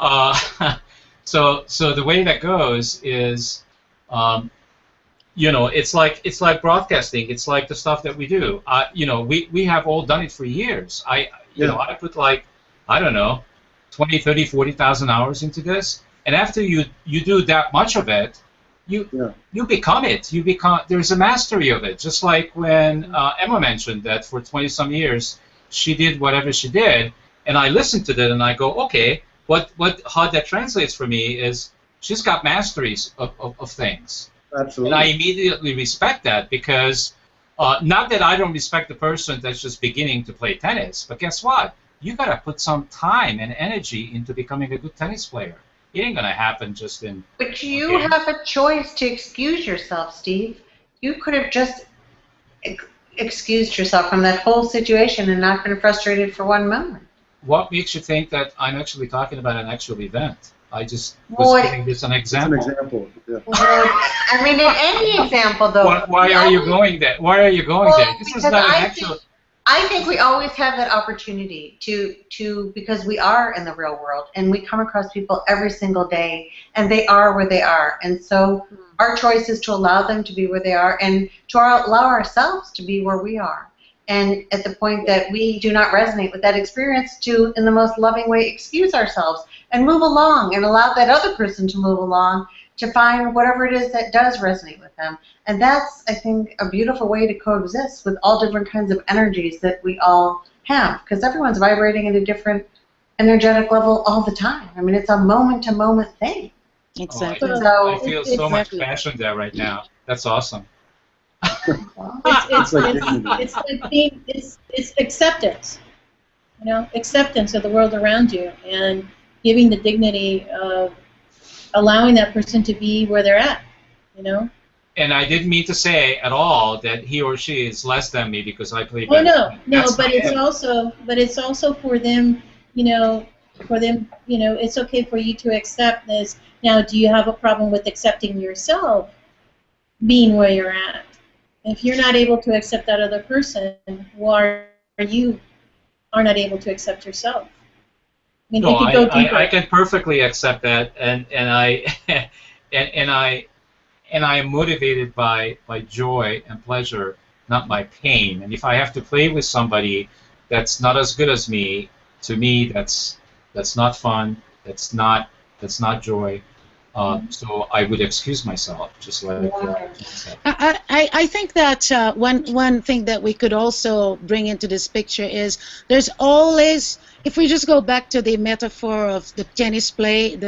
so the way that goes is, it's like broadcasting. It's like the stuff that we do. We have all done it for years. I put I don't know, 20, 30, 40,000 hours into this, and after you do that much of it, you become it. There's a mastery of it. Just like when Emma mentioned that for 20-some years she did whatever she did, and I listened to that and I go, okay, how that translates for me is she's got masteries of things. Absolutely. And I immediately respect that because not that I don't respect the person that's just beginning to play tennis, but guess what? You got to put some time and energy into becoming a good tennis player. It ain't going to happen just in... But you have a choice to excuse yourself, Steve. You could have just excused yourself from that whole situation and not been frustrated for one moment. What makes you think that I'm actually talking about an actual event? I just was giving this an example. It's an example. Yeah. I mean, in any example, though. Why are you going there? Why are you going there? This is not an actual... I think we always have that opportunity to because we are in the real world and we come across people every single day and they are where they are, and so our choice is to allow them to be where they are and to allow ourselves to be where we are, and at the point that we do not resonate with that experience, to in the most loving way excuse ourselves and move along and allow that other person to move along to find whatever it is that does resonate with them. And that's, I think, a beautiful way to coexist with all different kinds of energies that we all have, because everyone's vibrating at a different energetic level all the time. I mean, it's a moment-to-moment thing. Exactly. I feel so much passion there right now. That's awesome. It's acceptance. Acceptance of the world around you and giving the dignity of allowing that person to be where they're at, And I didn't mean to say at all that he or she is less than me because I play better. Oh no, but it's also for them, it's okay for you to accept this. Now, do you have a problem with accepting yourself being where you're at? If you're not able to accept that other person, why are you not able to accept yourself? I mean, I can perfectly accept that, and I am motivated by joy and pleasure, not by pain. And if I have to play with somebody that's not as good as me, to me that's not fun. That's not joy. So I would excuse myself, just like. I think that one thing that we could also bring into this picture is there's always, if we just go back to the metaphor of the tennis playing,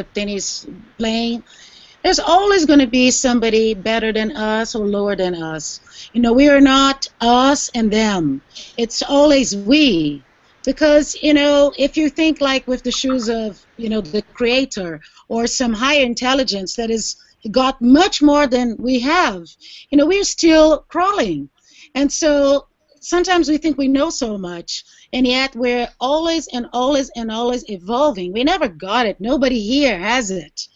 there's always going to be somebody better than us or lower than us. We are not us and them. It's always we. Because, if you think like with the shoes of, the creator or some higher intelligence that has got much more than we have, we're still crawling. And so sometimes we think we know so much, and yet we're always and always and always evolving. We never got it. Nobody here has it.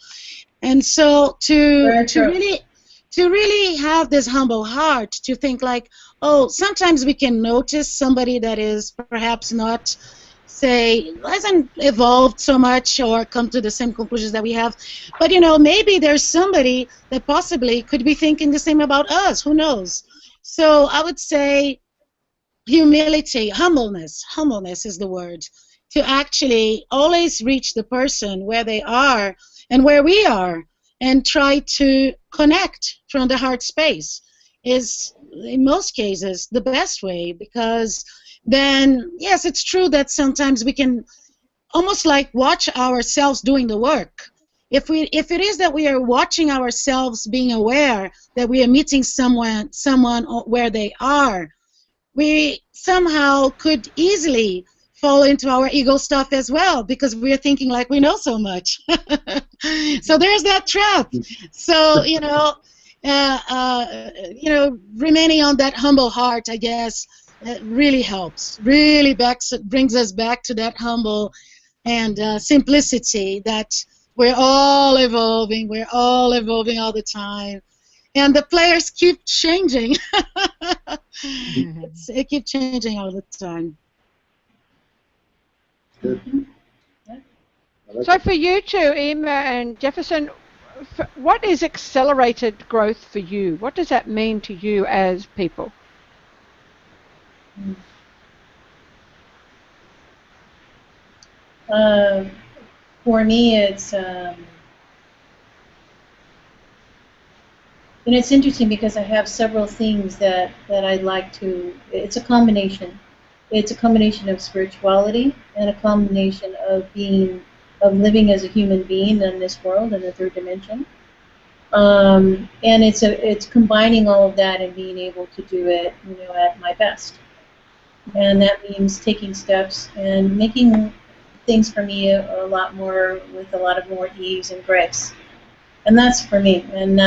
And so to really have this humble heart to think like, oh, sometimes we can notice somebody that is perhaps not, say, hasn't evolved so much or come to the same conclusions that we have. But, maybe there's somebody that possibly could be thinking the same about us. Who knows? So I would say humility, humbleness is the word, to actually always reach the person where they are and where we are and try to connect from the heart space is, in most cases, the best way, because then, yes, it's true that sometimes we can almost like watch ourselves doing the work, if it is that we are watching ourselves, being aware that we are meeting someone where they are, we somehow could easily fall into our ego stuff as well, because we're thinking like we know so much. So there's that trap. So remaining on that humble heart, I guess, really helps. Really brings us back to that humble and simplicity that we're all evolving. We're all evolving all the time. And the players keep changing. It keeps changing all the time. Good. So for you two, Emma and Jefferson, what is accelerated growth for you? What does that mean to you as people? For me, it's interesting because I have several things that I'd like to. It's a combination. It's a combination of spirituality and a combination of living as a human being in this world in the third dimension. And it's combining all of that and being able to do it, at my best. And that means taking steps and making things for me a lot more with a lot of more ease and grace. And that's for me. And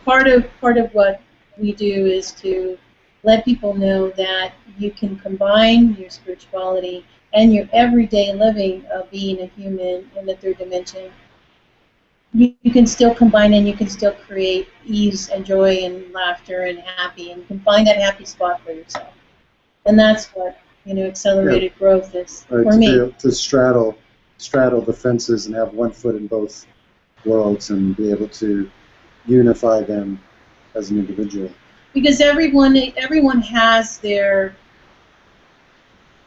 part of what we do is to let people know that you can combine your spirituality and your everyday living of being a human in the third dimension. You can still combine and you can still create ease and joy and laughter and happy, and you can find that happy spot for yourself. And that's what accelerated growth is for me. To straddle the fences and have one foot in both worlds and be able to unify them as an individual. Because everyone has their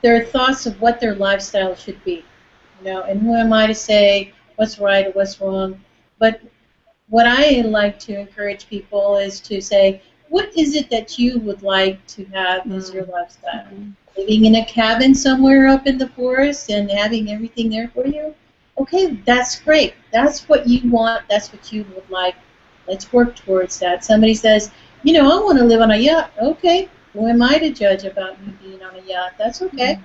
thoughts of what their lifestyle should be, and who am I to say what's right or what's wrong? But what I like to encourage people is to say, what is it that you would like to have as your lifestyle? Living in a cabin somewhere up in the forest and having everything there for you? Okay, that's great. That's what you want. That's what you would like. Let's work towards that. Somebody says, I want to live on a yacht. Okay, who am I to judge about you being on a yacht? That's okay.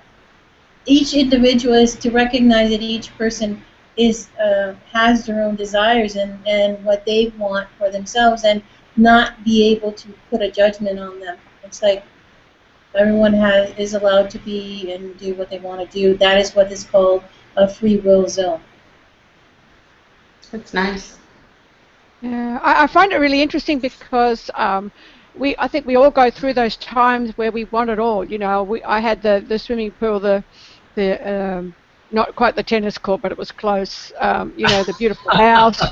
Each individual is to recognize that each person has their own desires and what they want for themselves, and not be able to put a judgment on them. It's like everyone is allowed to be and do what they want to do. That is what is called a free will zone. That's nice. Yeah, I find it really interesting because I think we all go through those times where we want it all. I had the swimming pool, the not quite the tennis court, but it was close. The beautiful house.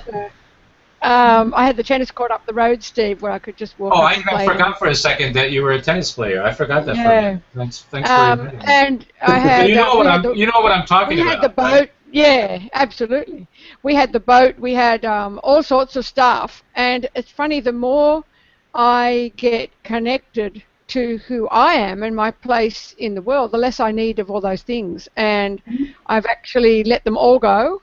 I had the tennis court up the road, Steve, where I could just walk. Oh, I forgot for a second that you were a tennis player. I forgot that for a minute. Thanks for admitting. And I had. You know what I'm talking about. We had the boat. Right? Yeah, absolutely. We had the boat. We had all sorts of stuff. And it's funny, the more I get connected to who I am and my place in the world, the less I need of all those things. And I've actually let them all go.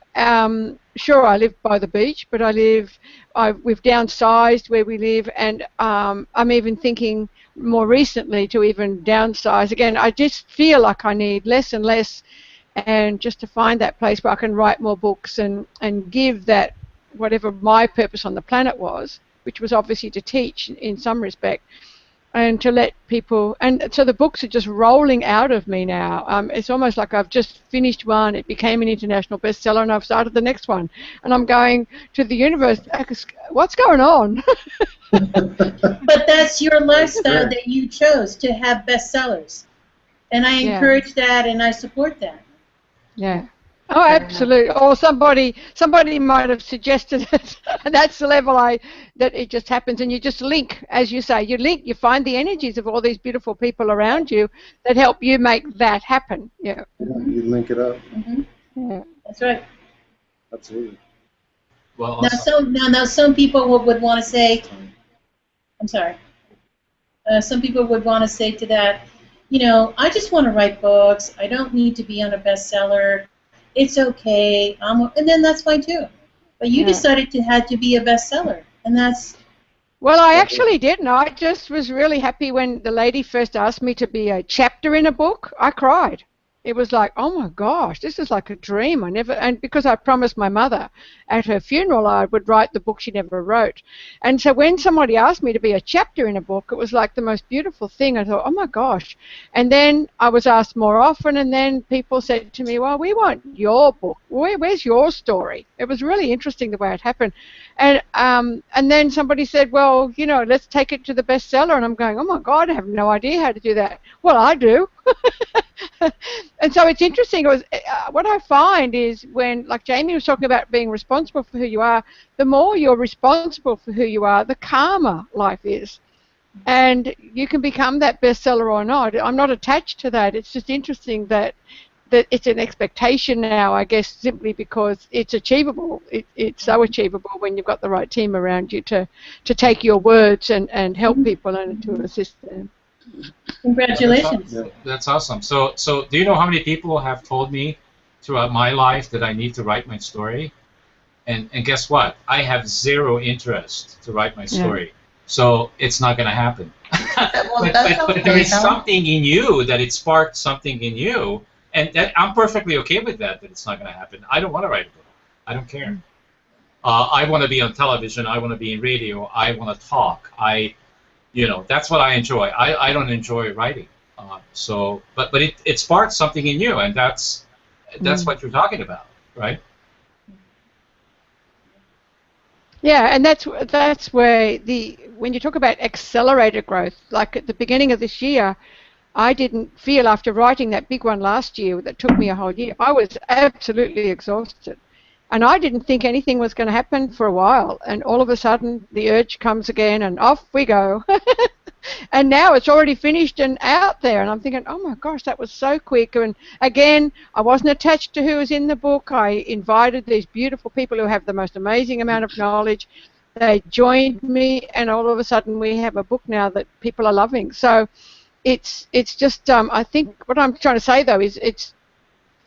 Sure, I live by the beach, but we've downsized where we live, and I'm even thinking more recently to even downsize again. I just feel like I need less and less, and just to find that place where I can write more books and give that whatever my purpose on the planet was, which was obviously to teach in some respect, and to let people, and so the books are just rolling out of me now. It's almost like I've just finished one, it became an international bestseller, and I've started the next one. And I'm going to the universe, what's going on? But that's your lifestyle that you chose, to have bestsellers. And I encourage that and I support that. Yeah. Oh, absolutely. Or somebody might have suggested it, and that's the level that it just happens, and you just link, as you say, you find the energies of all these beautiful people around you that help you make that happen. Yeah. You link it up. Yeah. That's right. Absolutely. Well, now some people would want to say, I'm sorry. Some people would want to say to that, I just want to write books. I don't need to be on a bestseller. It's okay, and then that's fine too. But you decided to have to be a bestseller, and that's... Well, I actually didn't. I just was really happy when the lady first asked me to be a chapter in a book. I cried. It was like, oh my gosh, this is like a dream. And because I promised my mother at her funeral I would write the book she never wrote. And so when somebody asked me to be a chapter in a book, it was like the most beautiful thing. I thought, oh my gosh. And then I was asked more often, and then people said to me, well, we want your book. Where's your story? It was really interesting the way it happened. And then somebody said, well, you know, let's take it to the bestseller. And I'm going, oh my God, I have no idea how to do that. Well, I do. And so it's interesting. It was, what I find is when, like Jamie was talking about being responsible for who you are, the more you're responsible for who you are, the calmer life is. And you can become that bestseller or not. I'm not attached to that. It's just interesting that it's an expectation now, I guess, simply because it's achievable. It's so achievable when you've got the right team around you to take your words and help people and to assist them. Congratulations. That's awesome. So do you know how many people have told me throughout my life that I need to write my story? And guess what? I have zero interest to write my story. Yeah. So it's not going to happen. But there is something in you that it sparked something in you. And I'm perfectly okay with that it's not going to happen. I don't want to write a book. I don't care. I want to be on television. I want to be in radio. I want to talk. You know, that's what I enjoy. I don't enjoy writing. But it sparks something in you, and that's what you're talking about, right? Yeah, and that's where when you talk about accelerated growth, like at the beginning of this year, I didn't feel after writing that big one last year that took me a whole year. I was absolutely exhausted. And I didn't think anything was going to happen for a while. And all of a sudden, the urge comes again, and off we go. And now it's already finished and out there. And I'm thinking, oh, my gosh, that was so quick. And, again, I wasn't attached to who was in the book. I invited these beautiful people who have the most amazing amount of knowledge. They joined me, and all of a sudden we have a book now that people are loving. So it's just, I think what I'm trying to say, though, is it's,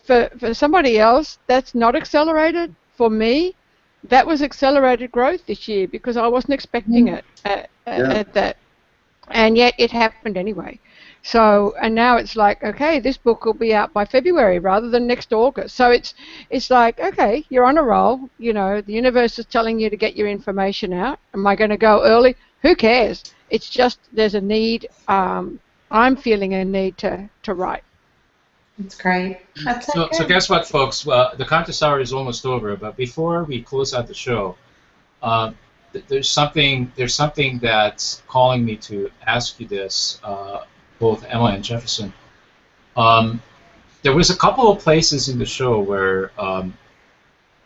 for somebody else, that's not accelerated. For me, that was accelerated growth this year because I wasn't expecting it at that. And yet it happened anyway. So, and now it's like, okay, this book will be out by February rather than next August. So it's like, okay, you're on a roll. You know, the universe is telling you to get your information out. Am I going to go early? Who cares? It's just there's a need. I'm feeling a need to write. That's great. So guess what, folks? The contest hour is almost over, but before we close out the show, there's something that's calling me to ask you this, both Emma and Jefferson. There was a couple of places in the show where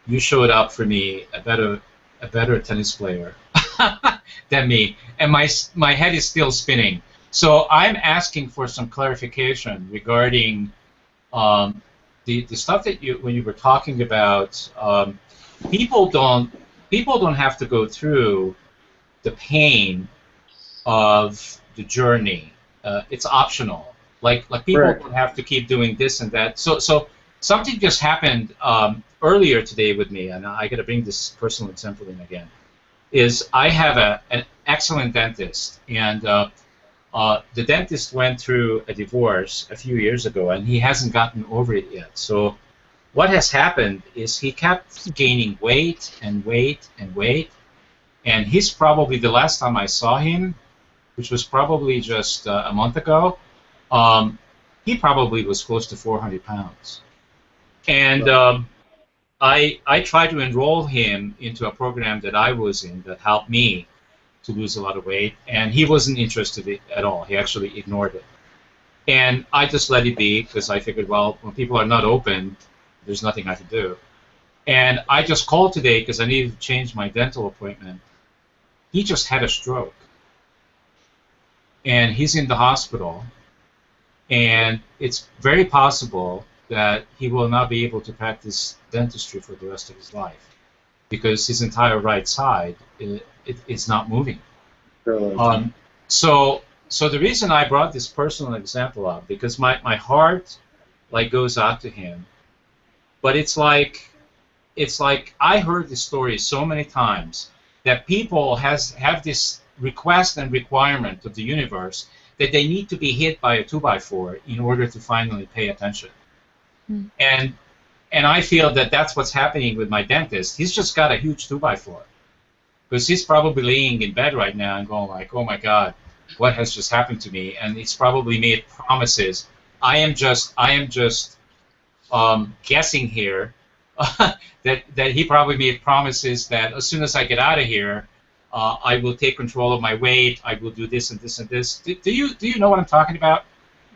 you showed up for me a better tennis player than me, and my head is still spinning. So I'm asking for some clarification regarding the stuff that when you were talking about, people don't have to go through the pain of the journey. It's optional. Like people don't have to keep doing this and that. So something just happened earlier today with me, and I got to bring this personal example in again. Is I have an excellent dentist, and the dentist went through a divorce a few years ago, and he hasn't gotten over it yet. So what has happened is he kept gaining weight and weight and weight, and he's probably, the last time I saw him, which was probably just a month ago, he probably was close to 400 pounds. And I tried to enroll him into a program that I was in that helped me to lose a lot of weight, and he wasn't interested at all. He actually ignored it. And I just let it be because I figured, well, when people are not open, there's nothing I can do. And I just called today because I needed to change my dental appointment. He just had a stroke. And he's in the hospital. And it's very possible that he will not be able to practice dentistry for the rest of his life because his entire right side is not moving. So the reason I brought this personal example up, because my heart goes out to him, but it's like it's like I heard this story so many times that people have this request and requirement of the universe that they need to be hit by a 2x4 in order to finally pay attention. And I feel that that's what's happening with my dentist. He's just got a huge 2x4 because he's probably laying in bed right now and going like, oh my God, what has just happened to me? And he's probably made promises. I am just guessing here that he probably made promises that as soon as I get out of here, I will take control of my weight. I will do this and this and this. Do you know what I'm talking about?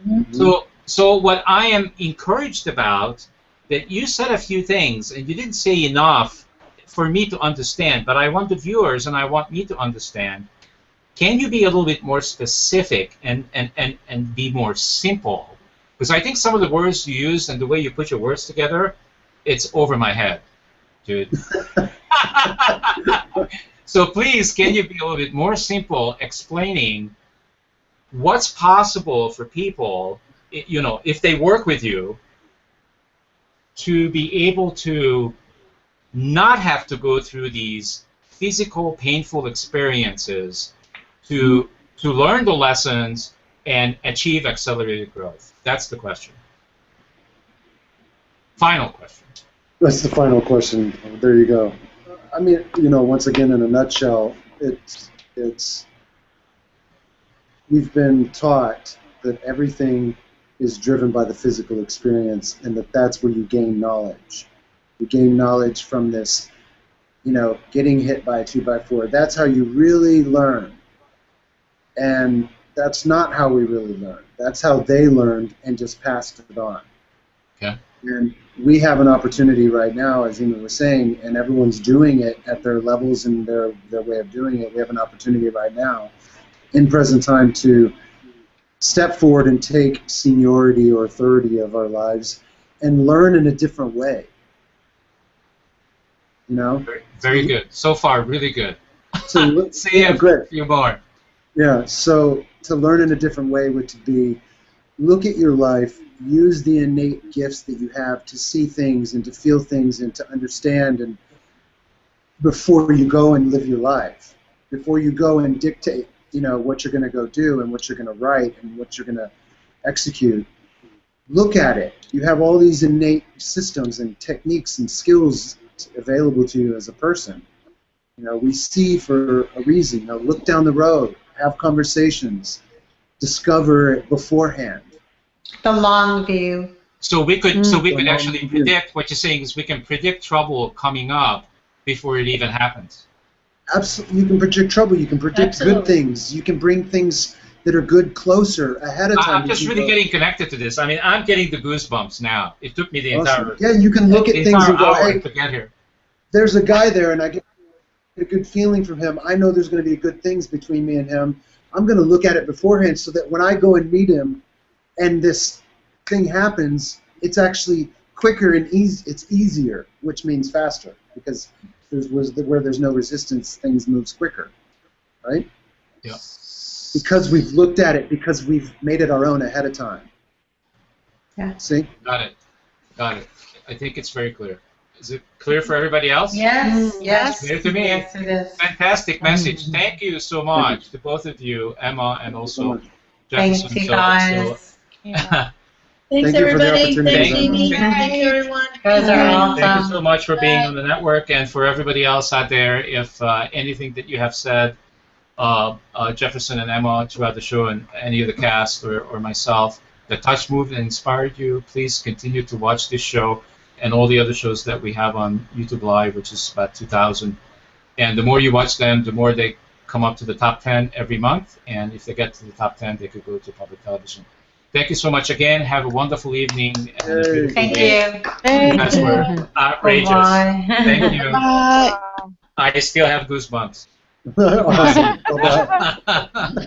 Mm-hmm. So what I am encouraged about, that you said a few things and you didn't say enough for me to understand. But I want the viewers and I want me to understand. Can you be a little bit more specific and be more simple? Because I think some of the words you use and the way you put your words together, it's over my head, dude. So please, can you be a little bit more simple explaining what's possible for people, you know, if they work with you, to be able to not have to go through these physical, painful experiences to learn the lessons and achieve accelerated growth? That's the question. Final question. That's the final question. There you go. I mean, you know, once again, in a nutshell, we've been taught that everything is driven by the physical experience, and that's where you gain knowledge. You gain knowledge from this, you know, getting hit by a 2x4. That's how you really learn. And that's not how we really learn. That's how they learned and just passed it on. Okay. And we have an opportunity right now, as Ema was saying, and everyone's doing it at their levels and their way of doing it. We have an opportunity right now, in present time, to step forward and take seniority or authority of our lives and learn in a different way. You know? Very, very good. So far, really good. So See you. Great. A few more. Yeah, so to learn in a different way would be look at your life, use the innate gifts that you have to see things and to feel things and to understand, and before you go and live your life, before you go and dictate, you know, what you're going to go do and what you're going to write and what you're going to execute. Look at it. You have all these innate systems and techniques and skills available to you as a person. You know, we see for a reason. You know, look down the road, have conversations, discover it beforehand. The long view. So we could actually predict, what you're saying is we can predict trouble coming up before it even happens. Absolutely. You can predict trouble. You can predict good things. You can bring things that are good closer ahead of time. I'm just really getting connected to this. I mean, I'm getting the goosebumps now. It took me the entire you can look at things and go, hey, to get here. There's a guy there, and I get a good feeling from him. I know there's going to be good things between me and him. I'm going to look at it beforehand so that when I go and meet him and this thing happens, it's actually quicker and it's easier, which means faster, because where there's no resistance, things moves quicker, right? Yeah. Because we've looked at it, because we've made it our own ahead of time. Yeah. See? Got it. Got it. I think it's very clear. Is it clear for everybody else? Yes. Yes. Clear to me. Yes, it is. Fantastic message. Thank you so much to both of you, Emma and also Jefferson. Thank you, guys. Thanks, everybody. Thanks, Amy. Thank Thanks, everyone. Guys are awesome. Thank you so much for being on the network, and for everybody else out there, if anything that you have said, Jefferson and Emma throughout the show, and any of the cast or myself, that touched, moved, and inspired you, please continue to watch this show and all the other shows that we have on YouTube Live, which is about 2,000. And the more you watch them, the more they come up to the top 10 every month, and if they get to the top 10, they could go to public television. Thank you so much again. Have a wonderful evening. And a beautiful Thank day. you. You guys were outrageous. Bye. Thank you. Bye. I still have goosebumps. Awesome. Bye-bye.